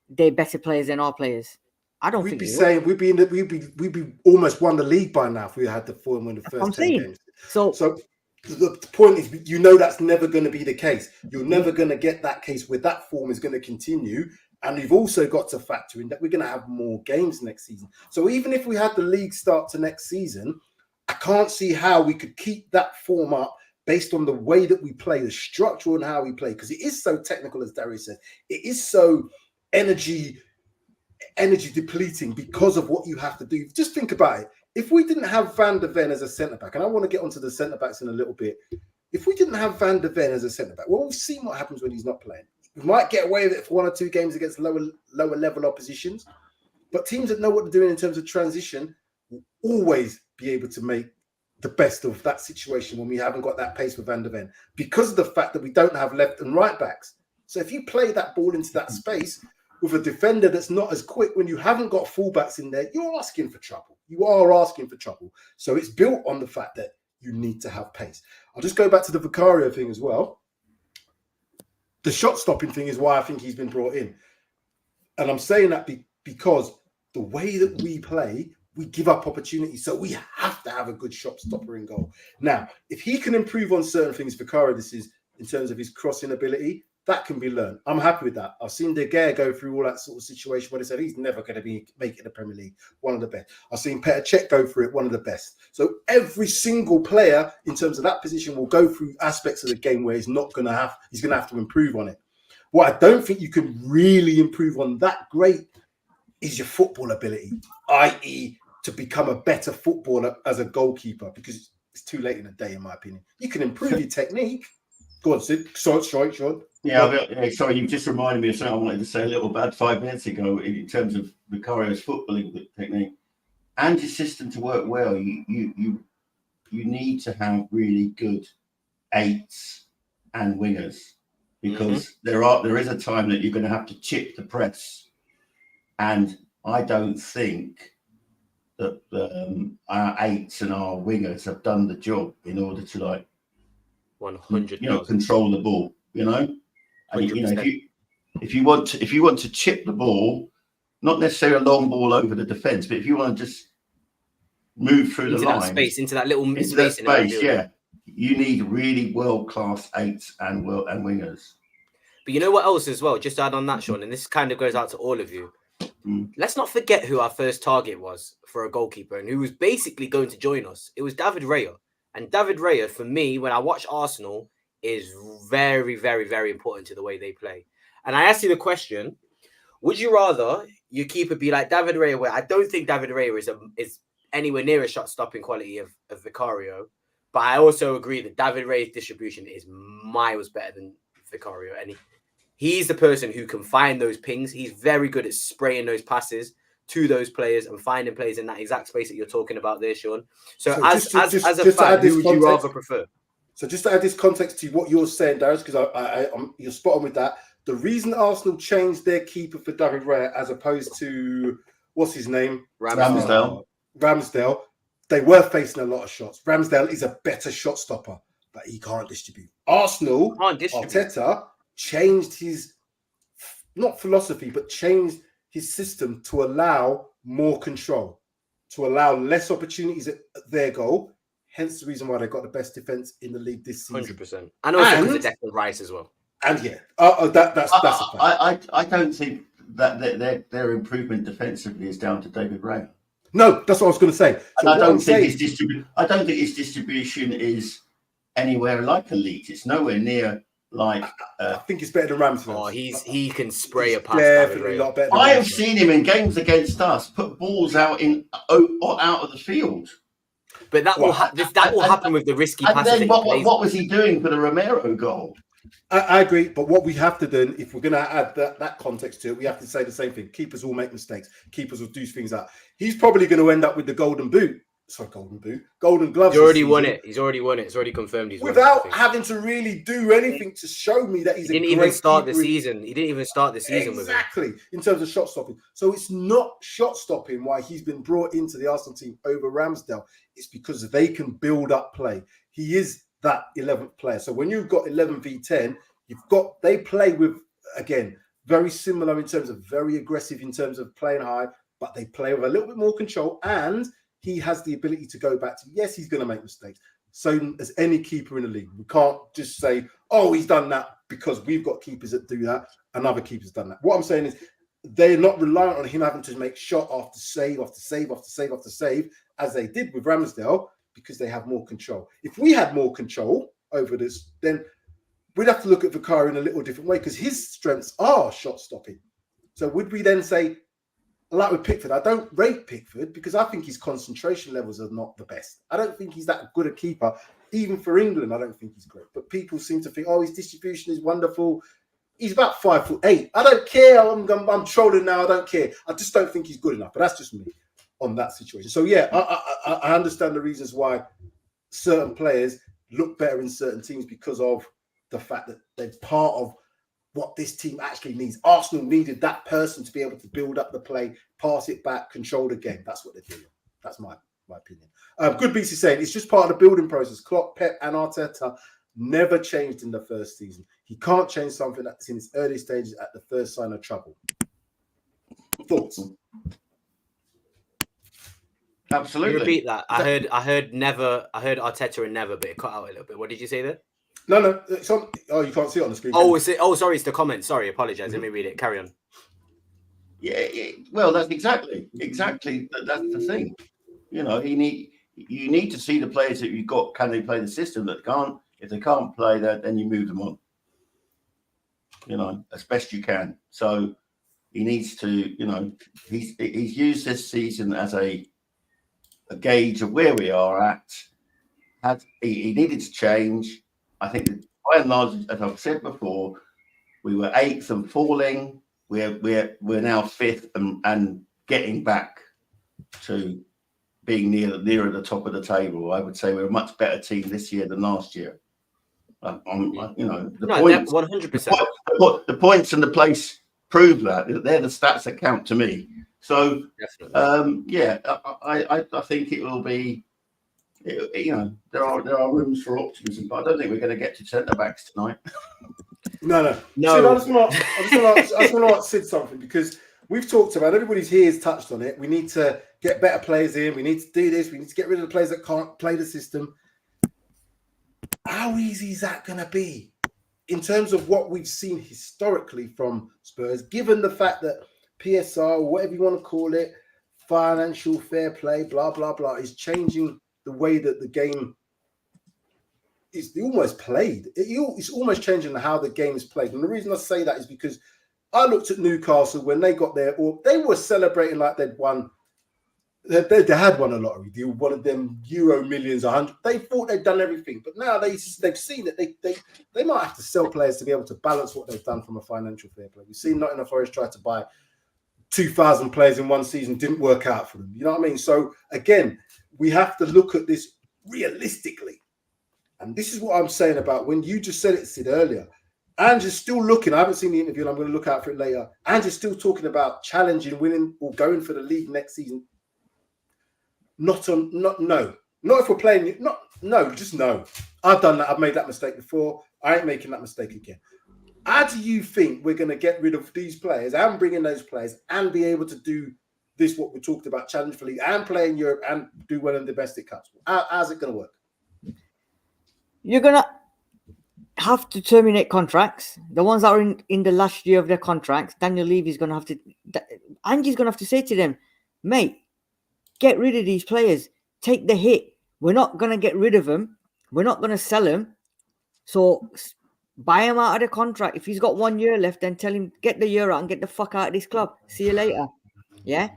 they're better players than our players? I don't think we'd be saying we'd be almost won the league by now if we had the form in the first 10 games. So the point is, you know, that's never going to be the case. You're never going to get that case where that form is going to continue. And you've also got to factor in that we're going to have more games next season. So even if we had the league start to next season, I can't see how we could keep that form up based on the way that we play, the structure and how we play, because it is so technical, as Darius said. It is so energy depleting because of what you have to do. Just think about it. If we didn't have Van der Ven as a centre-back, and I want to get onto the centre-backs in a little bit. If we didn't have Van der Ven as a centre-back, well, we've seen what happens when he's not playing. We might get away with it for 1 or 2 games against lower level oppositions, but teams that know what they're doing in terms of transition will always be able to make the best of that situation when we haven't got that pace with Van der Ven because of the fact that we don't have left and right backs. So if you play that ball into that space with a defender that's not as quick, when you haven't got fullbacks in there, you're asking for trouble. You are asking for trouble. So it's built on the fact that you need to have pace. I'll just go back to the Vicario thing as well. The shot stopping thing is why I think he's been brought in. And I'm saying that because the way that we play, we give up opportunities. So we have to have a good shot stopper in goal. Now, if he can improve on certain things, Vicario, this is in terms of his crossing ability, that can be learned. I'm happy with that. I've seen De Gea go through all that sort of situation where they said he's never going to make it in the Premier League, one of the best. I've seen Petr Cech go through it, one of the best. So every single player in terms of that position will go through aspects of the game where he's going to have to improve on it. What I don't think you can really improve on that great is your football ability, i.e. to become a better footballer as a goalkeeper, because it's too late in the day, in my opinion. You can improve your technique. Go on, Sid. Sorry, Sean. Yeah, sorry, you just reminded me of something I wanted to say a little bit 5 minutes ago in terms of Vicario's footballing technique. and your system to work well, you need to have really good 8s and wingers, because there is a time that you're going to have to chip the press, and I don't think that our 8s and our wingers have done the job in order to 100%. control the ball. And 100%. if you want to chip the ball, not necessarily a long ball over the defense, but if you want to just move through into the that lines, space, into that little into space, that space, you need really world-class 8s and wingers. But you know what else as well? Just to add on that, Sean, and this kind of goes out to all of you. Let's not forget who our first target was for a goalkeeper and who was basically going to join us. It was David Raya. And David Raya, for me, when I watch Arsenal, is very, very, very important to the way they play. And I ask you the question, would you rather your keeper be like David Raya, where I don't think David Raya is anywhere near a shot-stopping quality of Vicario, but I also agree that David Raya's distribution is miles better than Vicario. And he's the person who can find those pings. He's very good at spraying those passes to those players and finding players in that exact space that you're talking about there, Sean. So as a fan, who would you rather prefer? So just to add this context to what you're saying, Darius, because you're spot on with that. The reason Arsenal changed their keeper for David Raya as opposed to, what's his name? Ramsdale. Ramsdale. They were facing a lot of shots. Ramsdale is a better shot stopper, but he can't distribute. Arsenal, Arteta, changed his, not philosophy, but changed his system to allow more control, to allow less opportunities at their goal. Hence the reason why they got the best defense in the league this season. 100%. And also because of Declan Rice as well. And that's a fact. I don't think that their improvement defensively is down to David Raya. No, that's what I was going to say. So I don't think his distribution is anywhere like elite. It's nowhere near like. I think it's better than Ramsdale. Oh, he can spray a pass. Definitely a lot better. I have seen him in games against us put balls out of the field. But that will happen with the risky passes. And then what was he doing for the Romero goal? I agree, but what we have to do, if we're going to add that context to it, we have to say the same thing. Keepers will make mistakes. Keepers will do things out. He's probably going to end up with the golden boot. Sorry, golden gloves. He's already won it. He's already won it. It's already confirmed. Without having to really do anything to show me that he didn't even start the season. He didn't even start the season exactly in terms of shot stopping. So it's not shot stopping why he's been brought into the Arsenal team over Ramsdale. It's because they can build up play. He is that 11th player. So when you've got 11v10, they play with, again, very similar in terms of very aggressive in terms of playing high, but they play with a little bit more control, and he has the ability to go back to, yes, he's going to make mistakes. So as any keeper in the league, we can't just say, oh, he's done that because we've got keepers that do that and other keepers done that. What I'm saying is they're not reliant on him having to make shot after save after save after save after save, as they did with Ramsdale, because they have more control. If we had more control over this, then we'd have to look at Vicario in a little different way, because his strengths are shot stopping. So would we then say, like with Pickford, I don't rate Pickford because I think his concentration levels are not the best. I don't think he's that good a keeper. Even for England, I don't think he's great. But people seem to think, oh, his distribution is wonderful. He's about 5'8". I don't care. I'm trolling now. I don't care. I just don't think he's good enough. But that's just me on that situation. So yeah, I understand the reasons why certain players look better in certain teams because of the fact that they're part of what this team actually needs. Arsenal needed that person to be able to build up the play, pass it back, control the game. That's what they're doing. That's my opinion. Good Beats is saying it's just part of the building process. Klopp, Pep, and Arteta never changed in the first season. He can't change something that's in its early stages at the first sign of trouble. Thoughts? Absolutely. Repeat that. I heard never. I heard Arteta and never, but it cut out a little bit. What did you say there? No. It's on. Oh, you can't see it on the screen. Sorry, it's the comment. Sorry, apologize. Let me read it. Carry on. Yeah. Well, that's exactly. That's the thing. You know, you need to see the players that you've got. Can they play the system? That can't. If they can't play that, then you move them on. You know, as best you can. So he needs to. You know, he's used this season as a gauge of where we are at. He needed to change. I think that by and large, as I've said before, we were 8th and falling. We're now 5th and getting back to being nearer the top of the table. I would say we're a much better team this year than last year. The points, 100%. the points and the place prove that. They're the stats that count to me. So, I think it will be. There are rooms for optimism, but I don't think we're going to get to centre backs tonight. No. Sid, I just want to ask Sid something, because we've talked about, everybody's here has touched on it. We need to get better players in. We need to do this. We need to get rid of the players that can't play the system. How easy is that going to be in terms of what we've seen historically from Spurs, given the fact that PSR, or whatever you want to call it, financial fair play, blah, blah, blah, is changing the way that the game is almost played. It's almost changing how the game is played. And the reason I say that is because I looked at Newcastle when they got there, or they were celebrating like they'd won. They had won a lottery deal, one of them Euro millions, 100. They thought they'd done everything, but now they've seen that they might have to sell players to be able to balance what they've done from a financial fair play. We've seen Nottingham Forest try to buy 2,000 players in one season, didn't work out for them. You know what I mean? So again, we have to look at this realistically. And this is what I'm saying about when you just said it, Sid, earlier. Andrew's still looking. I haven't seen the interview, and I'm going to look out for it later. Andrew's still talking about challenging, winning, or going for the league next season. No. Not if we're playing. Just no. I've done that. I've made that mistake before. I ain't making that mistake again. How do you think we're going to get rid of these players and bring in those players and be able to do this, what we talked about, challenge for league and play in Europe and do well in domestic cups? How's it going to work? You're going to have to terminate contracts. The ones that are in the last year of their contracts, Daniel Levy's going to have to... Angie's going to have to say to them, mate, get rid of these players. Take the hit. We're not going to get rid of them. We're not going to sell them. So buy him out of the contract. If he's got 1 year left, then tell him, get the year out and get the fuck out of this club. See you later. Yeah?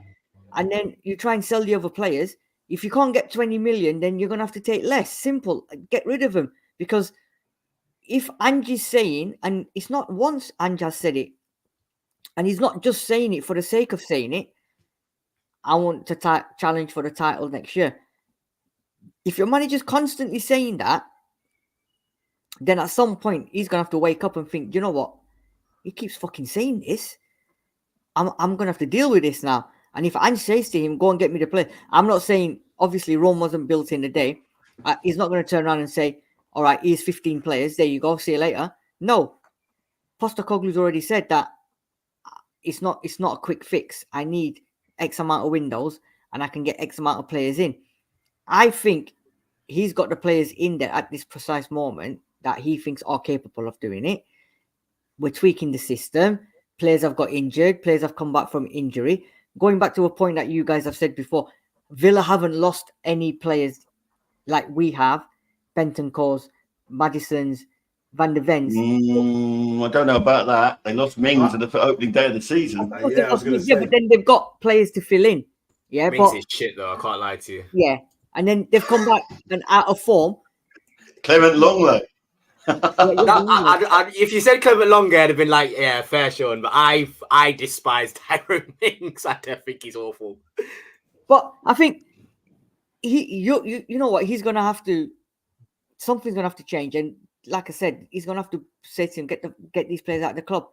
And then you try and sell the other players. If you can't get 20 million, then you're going to have to take less. Simple. Get rid of them. Because if Angie's saying, and it's not once Angie has said it, and he's not just saying it for the sake of saying it, I want to challenge for the title next year. If your manager's constantly saying that, then at some point he's going to have to wake up and think, you know what? He keeps fucking saying this. I'm going to have to deal with this now. And if Ange says to him, go and get me the play. I'm not saying, obviously, Rome wasn't built in a day. He's not going to turn around and say, all right, here's 15 players. There you go. See you later. No. Postecoglou's already said that it's not a quick fix. I need X amount of windows and I can get X amount of players in. I think he's got the players in there at this precise moment that he thinks are capable of doing it. We're tweaking the system. Players have got injured. Players have come back from injury. Going back to a point that you guys have said before, Villa haven't lost any players like we have. Bentancur's, Madison's, Van der Ven's. I don't know about that. They lost Mings at the opening day of the season. I was going to say. But then they've got players to fill in. Yeah, Mings is shit though. I can't lie to you. Yeah, and then they've come back and out of form. Clement Longley. If you said Clement Longley, I'd have been like, yeah, fair, Sean. But I despise Tyrone Mings. I think he's awful. But I think you know what, he's gonna have to. Something's gonna have to change, and like I said, he's gonna have to say to him, get these players out of the club,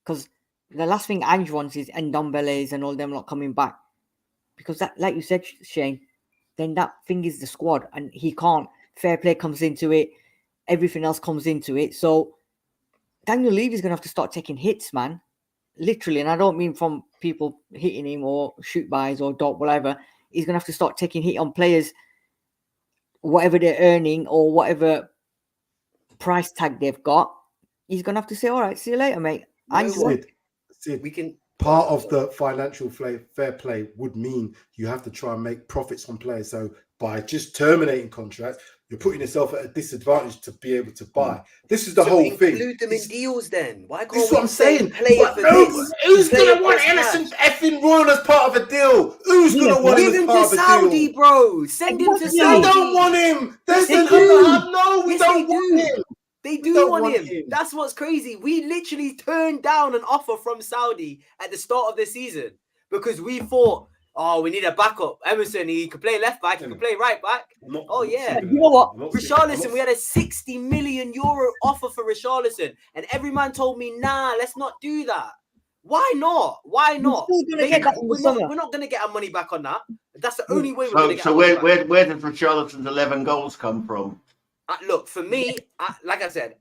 because the last thing Ange wants is Ndombele's and all them not coming back, because that, like you said, Shane, then that thing is the squad, and he can't. Fair play comes into it, everything else comes into it. So Daniel Levy's gonna have to start taking hits, man, literally, and I don't mean from people hitting him or shoot bys or dot whatever. He's gonna have to start taking hit on players, whatever they're earning or whatever price tag they've got. He's gonna have to say, all right, see you later, mate. Sid, we can. Part of the financial fair play would mean you have to try and make profits on players. So by just terminating contracts, you're putting yourself at a disadvantage to be able to buy. This is the whole thing. Include them in deals then. Why can't this is what I'm saying. This? Who's going to want Ellison effing Royal as part of a deal? Who's going to want him as part of a deal? Saudi, bro. Send him to Saudi. They don't want him. Yes, they do. No, we don't want him. They do want him. That's what's crazy. We literally turned down an offer from Saudi at the start of the season because we thought Oh, we need a backup. Emerson, he could play left back, he could play right back. Oh, yeah. You know what? Richarlison, we had a 60 million euro offer for Richarlison, and every man told me, nah, let's not do that. Why not? Why not? We're still gonna get that in the summer. We're not going to get our money back on that. That's the only way we're So, going to get so our money back. where does Richarlison's 11 goals come from? Look, for me, like I said,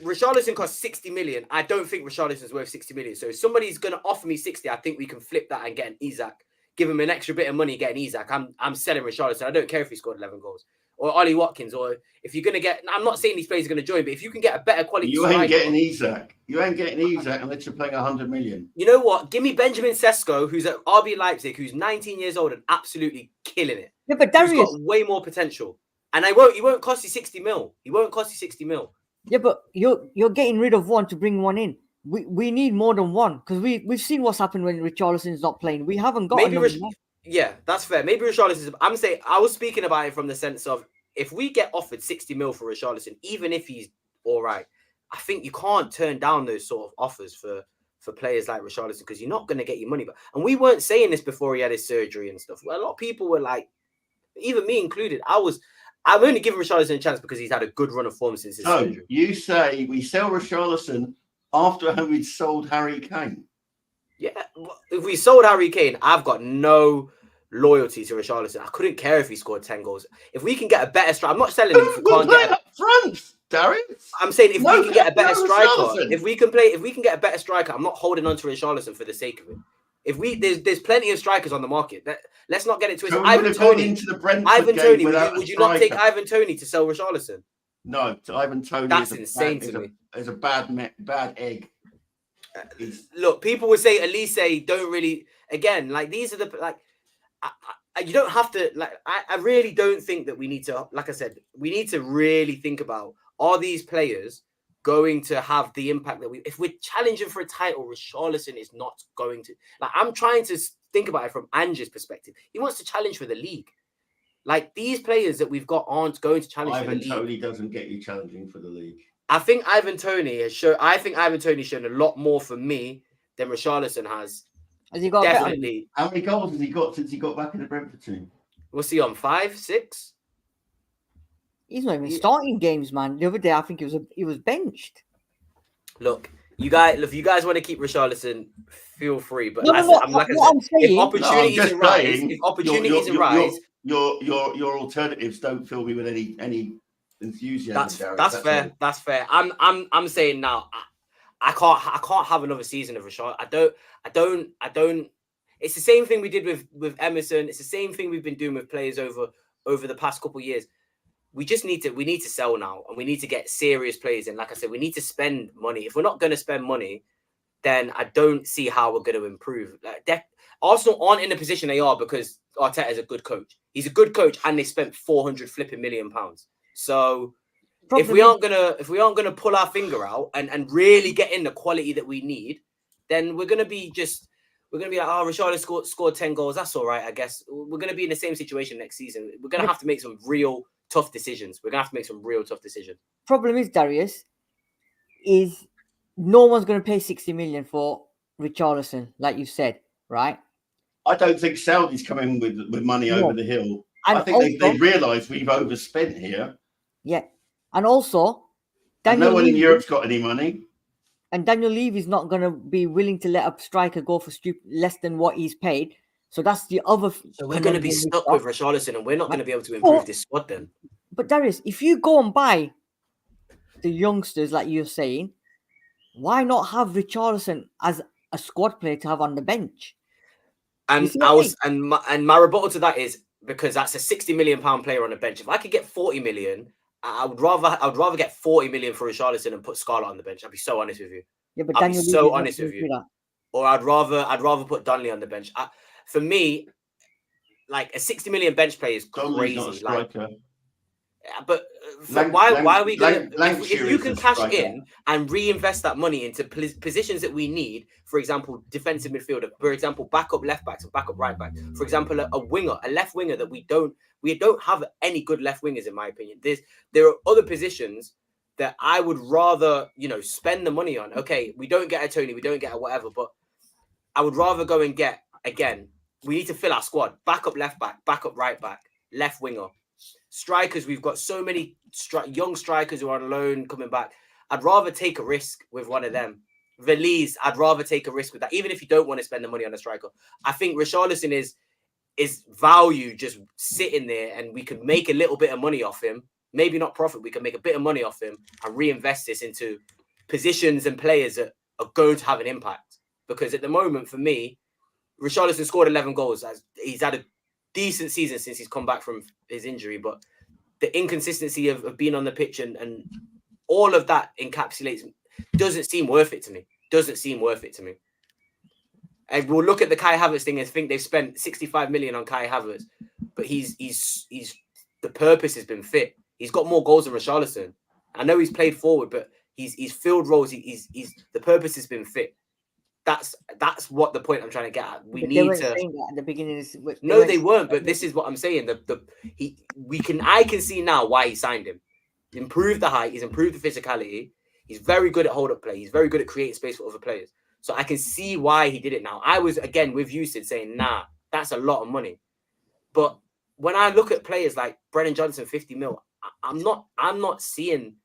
Richarlison costs 60 million. I don't think Richarlison's worth 60 million. So if somebody's going to offer me 60, I think we can flip that and get an Isak. Give him an extra bit of money, get an Isak. I'm selling Richarlison. I don't care if he scored 11 goals. Or Ollie Watkins. Or if you're going to get... I'm not saying these players are going to join, but if you can get a better quality You ain't getting Isak. You ain't getting Isak unless you're paying 100 million. You know what? Give me Benjamin Sesko, who's at RB Leipzig, who's 19 years old and absolutely killing it. Yeah, but Darius... He's got way more potential. And he won't cost you 60 mil. He won't cost you 60 mil. Yeah, but you're getting rid of one to bring one in. We need more than one because we've seen what's happened when Richarlison's not playing. We haven't got yeah, that's fair. Maybe Richarlison. I'm saying I was speaking about it from the sense of if we get offered 60 mil for Richarlison, even if he's all right, I think you can't turn down those sort of offers for players like Richarlison because you're not going to get your money back. And we weren't saying this before he had his surgery and stuff. A lot of people were like, even me included, I'm only giving Richarlison a chance because he's had a good run of form since his surgery. You say we sell Richarlison after having sold Harry Kane? Yeah, if we sold Harry Kane, I've got no loyalty to Richarlison. I couldn't care if he scored 10 goals. If we can get a better striker, I'm not selling him if we can't get up front, Darius. I'm saying if we can get a better striker, if we can get a better striker, I'm not holding on to Richarlison for the sake of it. There's plenty of strikers on the market. Let's not get it twisted. So Ivan Toney, would you not take Ivan Toney to sell Richarlison? No, Ivan Toney. That's insane to me. Is a bad egg. Look, people would say Elise don't really. Again, like these are the you don't have to like. I really don't think that we need to. Like I said, we need to really think about, are these players going to have the impact that if we're challenging for a title, Richarlison is not going to. Like, I'm trying to think about it from Ange's perspective. He wants to challenge for the league. Like, these players that we've got aren't going to challenge for the league. Ivan Toney doesn't get you challenging for the league. I think Ivan Toney has shown a lot more for me than Richarlison has. Has he got definitely? How many goals has he got since he got back in the Brentford team? What's he on? 5, 6? He's not even starting games, man. The other day, I think he was benched. Look, you guys, if you guys want to keep Richarlison, feel free. But I'm saying, if opportunities arise, your alternatives don't fill me with any enthusiasm. That's fair. That's fair. I'm saying now, I can't have another season of Richarlison. I don't. It's the same thing we did with Emerson. It's the same thing we've been doing with players over the past couple of years. We need to sell now, and we need to get serious players in. Like I said, we need to spend money. If we're not going to spend money, then I don't see how we're going to improve. Arsenal aren't in the position they are because Arteta is a good coach. He's a good coach, and they spent 400 flipping million pounds. So if we aren't gonna pull our finger out and really get in the quality that we need, then we're gonna be like, oh, Richarlison scored 10 goals. That's all right, I guess. We're gonna be in the same situation next season. We're gonna have to make some real tough decisions. Problem is, Darius, is no one's going to pay 60 million for Richarlison, like you said, right? I don't think Saudi's coming with money over the hill. And I think they realise we've overspent here. Yeah. And also, no one in Europe's got any money. And Daniel Levy's not going to be willing to let a striker go for less than what he's paid. So that's the other. So we're going to be stuck with Richarlison, and we're not going to be able to improve this squad then. But Darius, if you go and buy the youngsters, like you're saying, why not have Richarlison as a squad player to have on the bench? And my rebuttal to that is because that's a 60 million pound player on the bench. If I could get 40 million, I would rather get 40 million for Richarlison and put Scarlett on the bench. I'd be so honest with you. Yeah, but I'd be so honest with you. Or I'd rather put Donnelly on the bench. For me, like a 60 million bench player is crazy. But why are we going to... If you can cash in and reinvest that money into positions that we need, for example, defensive midfielder, for example, backup left backs and backup right backs, for example, a left winger that we don't have any good left wingers, in my opinion. There are other positions that I would rather, spend the money on. Okay, we don't get a Tony, we don't get a whatever, but I would rather go and get again, we need to fill our squad. Backup left back, backup right back, left winger. Strikers, we've got so many young strikers who are on loan coming back. I'd rather take a risk with one of them. Valise, I'd rather take a risk with that, even if you don't want to spend the money on a striker. I think Richarlison is value just sitting there, and we could make a little bit of money off him. Maybe not profit. We can make a bit of money off him and reinvest this into positions and players that are going to have an impact. Because at the moment, for me, Richarlison scored 11 goals. He's had a decent season since he's come back from his injury, but the inconsistency of being on the pitch and all of that encapsulates, doesn't seem worth it to me. Doesn't seem worth it to me. And we'll look at the Kai Havertz thing and think they've spent 65 million on Kai Havertz, but he's the purpose has been fit. He's got more goals than Richarlison. I know he's played forward, but he's filled roles. He's the purpose has been fit. That's what the point I'm trying to get at. We need to. Saying that at the beginning. No, they weren't. But this is what I'm saying. I can see now why he signed him. Improved the height. He's improved the physicality. He's very good at hold up play. He's very good at creating space for other players. So I can see why he did it now. I was again with you, Sid, saying, nah, that's a lot of money. But when I look at players like Brennan Johnson, 50 mil, I'm not seeing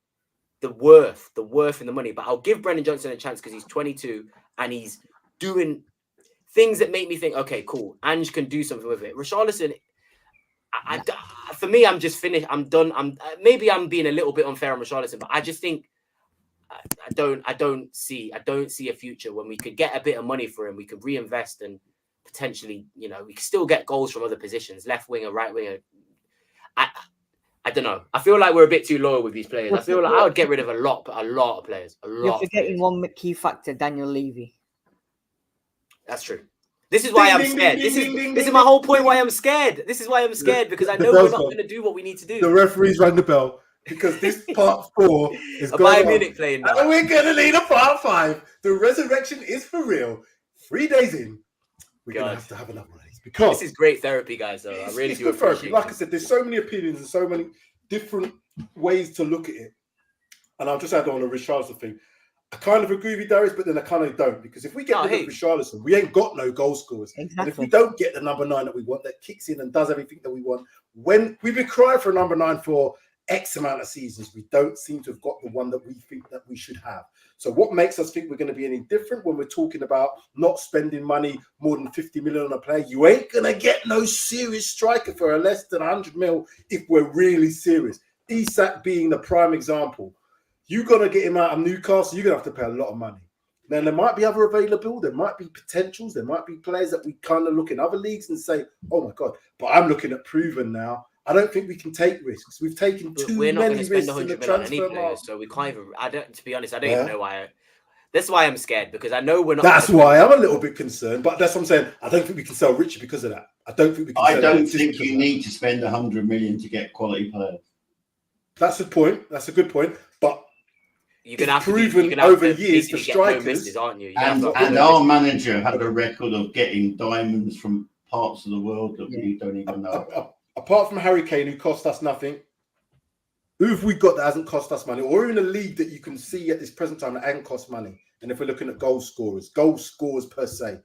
the worth in the money. But I'll give Brennan Johnson a chance because he's 22 and he's doing things that make me think, okay, cool, Ange can do something with it. Richarlison, for me, I'm just finished. I'm done. Maybe I'm being a little bit unfair on Richarlison, but I just think I don't see a future when we could get a bit of money for him. We could reinvest and potentially, we could still get goals from other positions, left winger, right winger. I don't know. I feel like we're a bit too loyal with these players. I feel like I would get rid of a lot of players. You're forgetting one key factor, Daniel Levy. That's true. This is why I'm scared. This is my whole point why I'm scared. This is why I'm scared, because I know we're not going to do what we need to do. The referee's rang the bell because this part 4 is going Bayern Munich playing now. And we're going to need a part 5. The resurrection is for real. 3 days in, we're going to have another race. Because this is great therapy, guys. Though. I really do appreciate it. Like I said, there's so many opinions and so many different ways to look at it. And I'll just add on a Richarlison thing. I kind of agree with you, Darius, but then I kind of don't. Because if we get rid of Richarlison, we ain't got no goal scorers. Exactly. And if we don't get the number 9 that we want, that kicks in and does everything that we want, when we've been crying for a number 9 for X amount of seasons, we don't seem to have got the one that we think that we should have. So what makes us think we're going to be any different when we're talking about not spending money more than 50 million on a player? You ain't going to get no serious striker for a less than 100 mil if we're really serious. Isak being the prime example. You're going to get him out of Newcastle, you're going to have to pay a lot of money. Now, there might be other available. There might be potentials. There might be players that we kind of look in other leagues and say, oh, my God. But I'm looking at proven now. I don't think we can take risks. We've taken too many risks. We're not going to spend 100 million on any players, so we can't even. To be honest, I don't even know why. That's why I'm scared, because I know we're not. That's why I'm a little bit concerned. But that's what I'm saying. I don't think we can sell Richard because of that. I don't think we can. I don't think you need to spend 100 million to get quality players. That's a point. That's a good point. But you're going to have proven over years for strikers, aren't you? And our manager had a record of getting diamonds from parts of the world that we don't even know about. Apart from Harry Kane, who cost us nothing, who have we got that hasn't cost us money? Or in a league that you can see at this present time that hasn't cost money? And if we're looking at goal scorers per se,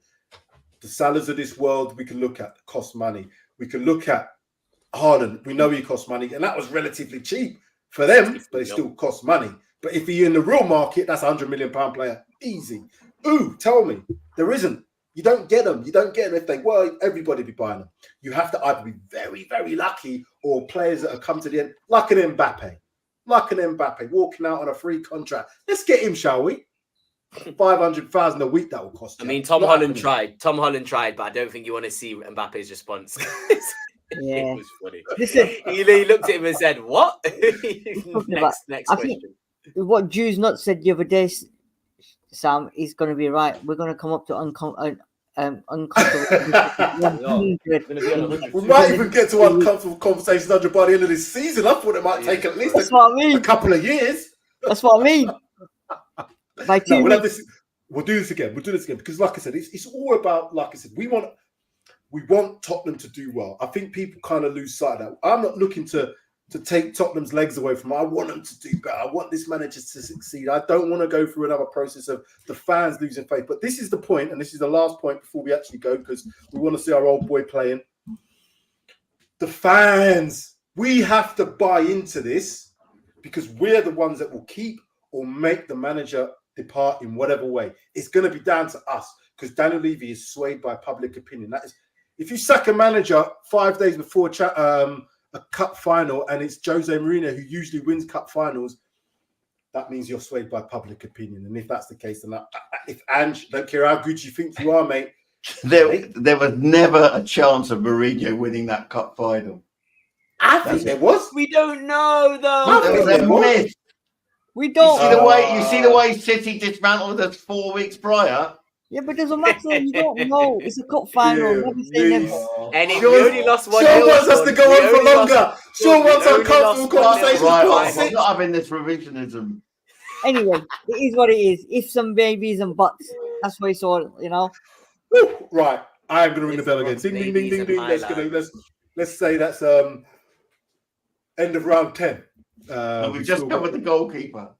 the Salahs of this world we can look at cost money. We can look at Haaland. We know he costs money, and that was relatively cheap for them, but it still costs money. But if you're in the real market, that's £100 million player. Easy. Ooh, tell me. There isn't. You don't get them. You don't get them if they were. Everybody be buying them. You have to either be very, very lucky or players that have come to the end, like an Mbappe. Walking out on a free contract. Let's get him, shall we? 500,000 a week that will cost you. I mean, Tom Holland tried, but I don't think you want to see Mbappe's response. Yeah. It was funny. Listen, he looked at him and said, what? next question. What Drew's not said the other day, Sam, is going to be right. We're going to come up to uncomfortable. We might even get to uncomfortable conversations by the end of this season. I thought it might take at least a couple of years. That's what I mean. We'll do this again. Because, like I said, it's all about. Like I said, we want Tottenham to do well. I think people kind of lose sight of that. I'm not looking to to take Tottenham's legs away from them. I want them to do better. I want this manager to succeed. I don't want to go through another process of the fans losing faith. But this is the point, and this is the last point before we actually go, because we want to see our old boy playing. The fans, we have to buy into this, because we're the ones that will keep or make the manager depart in whatever way. It's going to be down to us, because Daniel Levy is swayed by public opinion. That is, if you sack a manager 5 days before a cup final, and it's Jose Mourinho who usually wins cup finals, that means you're swayed by public opinion. And if that's the case, then if Ange, don't care how good you think you are, mate. There was never a chance of Mourinho winning that cup final. I think there was. We don't know though. There was a myth. We don't. You see the way City dismantled us 4 weeks prior. Yeah, but it doesn't matter. You don't know. It's a cup final. Never say never. And if we only lost 1-0, Sean wants us to go on for longer. Sean wants we only uncomfortable lost 1-0. conversations. Right, I'm not having this revisionism. Anyway, it is what it is. If some babies and buts, that's what it's all, you know. Woo, right, I am going to ring the bell again. Ding, ding, ding, ding, ding. Let's say that's end of round 10. And we've just covered the goalkeeper.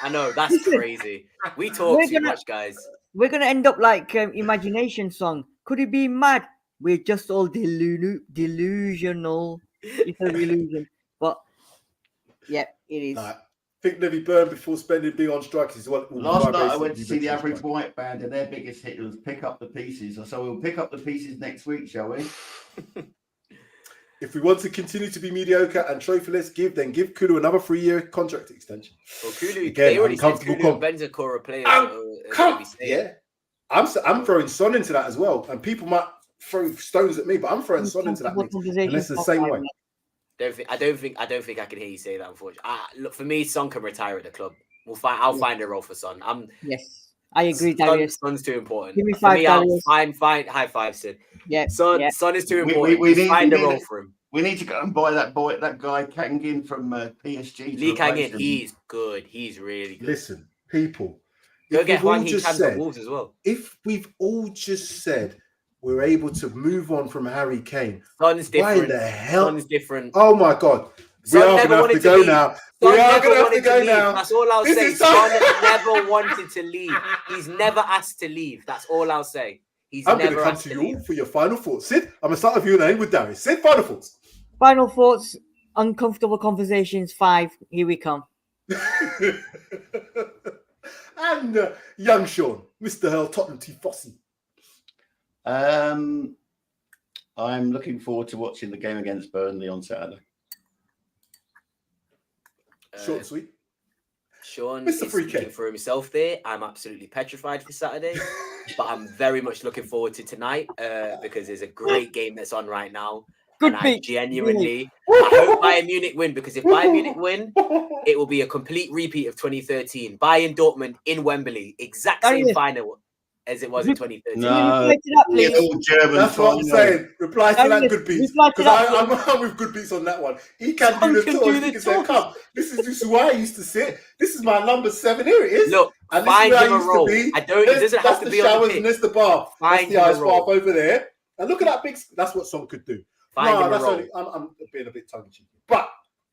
I know, that's crazy. We talk too much, guys. We're gonna end up like imagination song. Could it be mad? We're just all delusional. It's an illusion, but yeah, it is. I think Levy Byrne, before spending big on strikers, is what. Last night I went to see the Average White Band, and their biggest hit was "Pick Up the Pieces." So we'll pick up the pieces next week, shall we? If we want to continue to be mediocre and trophyless, give Kulu another 3-year contract extension. Well, Kulu, Again, they already said uncomfortable Kulu and Bentancur are players. Yeah, I'm throwing Son into that as well, and people might throw stones at me, but I'm throwing Son into that mix, and it's the same way. I don't think I can hear you say that. Unfortunately, look, for me, Son can retire at the club. I'll find a role for Son. Yes, I agree, Darius. Son's too important. Give me 5, Darius. Fine. High five, Sid. Yeah, Son is too important. We need find a role for him. We need to go and buy that guy Kangin from PSG. Lee Kangin, he's good. He's really good. Listen, people, go get Juan He-Chan from Wolves as well. If we've all just said we're able to move on from Harry Kane, Son's different. Why the hell? Son's different. Oh my God. We are going to have to go now. We are going to have to go now. That's all I'll say. Son never wanted to leave. He's never asked to leave. That's all I'll say. I'm going to come to you for your final thoughts. Sid, I'm going to start with your name with Darius. Sid, final thoughts. Final thoughts, uncomfortable conversations 5. Here we come. And young Sean, Mr. Hurl, Tottenham Tifosi. I'm looking forward to watching the game against Burnley on Saturday. Short and sweet. Sean Mr. is speaking for himself there. I'm absolutely petrified for Saturday, but I'm very much looking forward to tonight because there's a great game that's on right now. Good and I genuinely, I hope Bayern Munich win, because if Bayern Munich win, it will be a complete repeat of 2013. Bayern Dortmund in Wembley, exact same final as it was in 2013. No, that's what I'm saying. Reply to that, Good Beats, because I'm with Good Beats on that one. He can do the tour. He can say, "Come, this is where I used to sit. This is my number 7. Here it is. Look, and find this is him a role. I don't. It doesn't have to be on the pitch. And there's the bar. Find that's the ice him a role. bath over there. And look at that big. That's what Son could do. Find him a role. Only, I'm being a bit tongue in cheek, but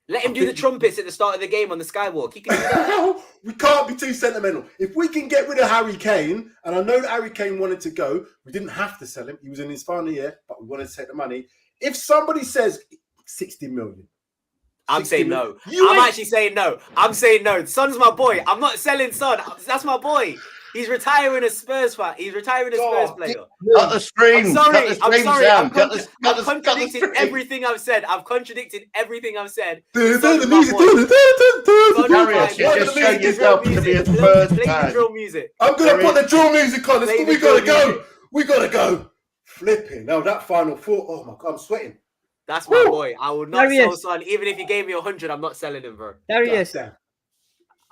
let him do the trumpets at the start of the game on the skywalk. He can do that. We can't be too sentimental. If we can get rid of Harry Kane, and I know that Harry Kane wanted to go, we didn't have to sell him. He was in his final year, but we wanted to take the money. If somebody says 60 million, I'm saying no. I'm actually saying no. I'm saying no. Son's my boy. I'm not selling Son. That's my boy. He's retiring a Spurs fan. He's retiring a Spurs player. Cut the stream. I'm sorry. Sam. I've contradicted everything I've said. Son's the my music. boy. Darius, you just showed yourself to be a Spurs Play the fan. drill music. I'm going to put the drill music on. We got to go. We got to go. Flipping. Now that final 4. Oh my God, I'm sweating. That's my boy. I will not sell Son. Even if he gave me 100, I'm not selling him, bro. Darius,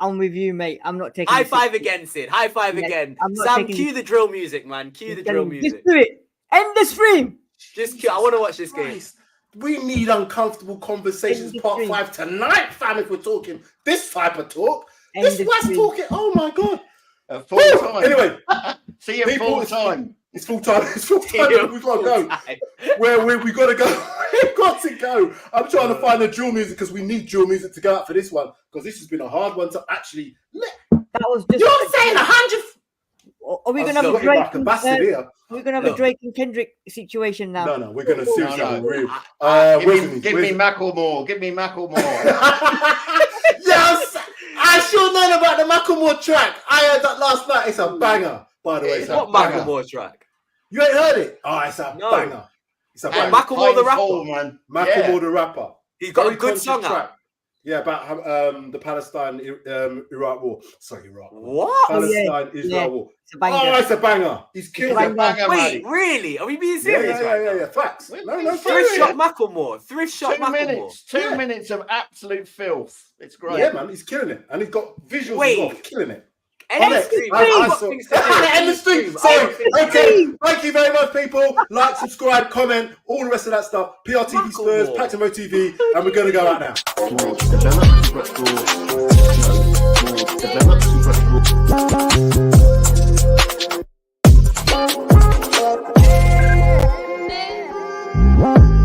I'm with you, mate. I'm not taking. High five again, Sid. High five again. Sam, cue the drill music, man. Cue the drill music. Just do it. End the stream. Just cue. I want to watch this game. We need uncomfortable conversations part 5 tonight, fam. If we're talking this type of talk, this West talking. Oh my God. Full time. Anyway, see you full time. It's full time. It's full time. We've got to go. Where we got to go. We've got to go. I'm trying to find the drill music because we need drill music to go out for this one because this has been a hard one to actually. That was just. You're saying 100. Are we going to have a Look, Drake? like a bastard here. We're going to have a Drake and Kendrick situation now. No, we're going to seriously. Give me Macklemore. Give me Macklemore. Yes, I sure know about the Macklemore track. I heard that last night. It's a banger, by the way. It's what Macklemore track? You ain't heard it? Oh, it's a banger. It's a banger. Macklemore the rapper, man. Macklemore the rapper. He's got a good song out. Yeah, about the Palestine Iraq war. Sorry, Iraq. What? Palestine Israel war. It's a banger. Oh, it's a banger. He's killed it. Wait, really? Are we being serious? Yeah. Facts. No, Thrift shop Macklemore. Thrift shop 2 Macklemore. minutes. 2 minutes of absolute filth. It's great. Yeah, man, he's killing it, and he's got visuals as well. He's killing it. NXT. Sorry. Okay. Thank you very much, people. Like, subscribe, comment, all the rest of that stuff. PRTv Spurs, Tottenham TV, and we're going to go out now. More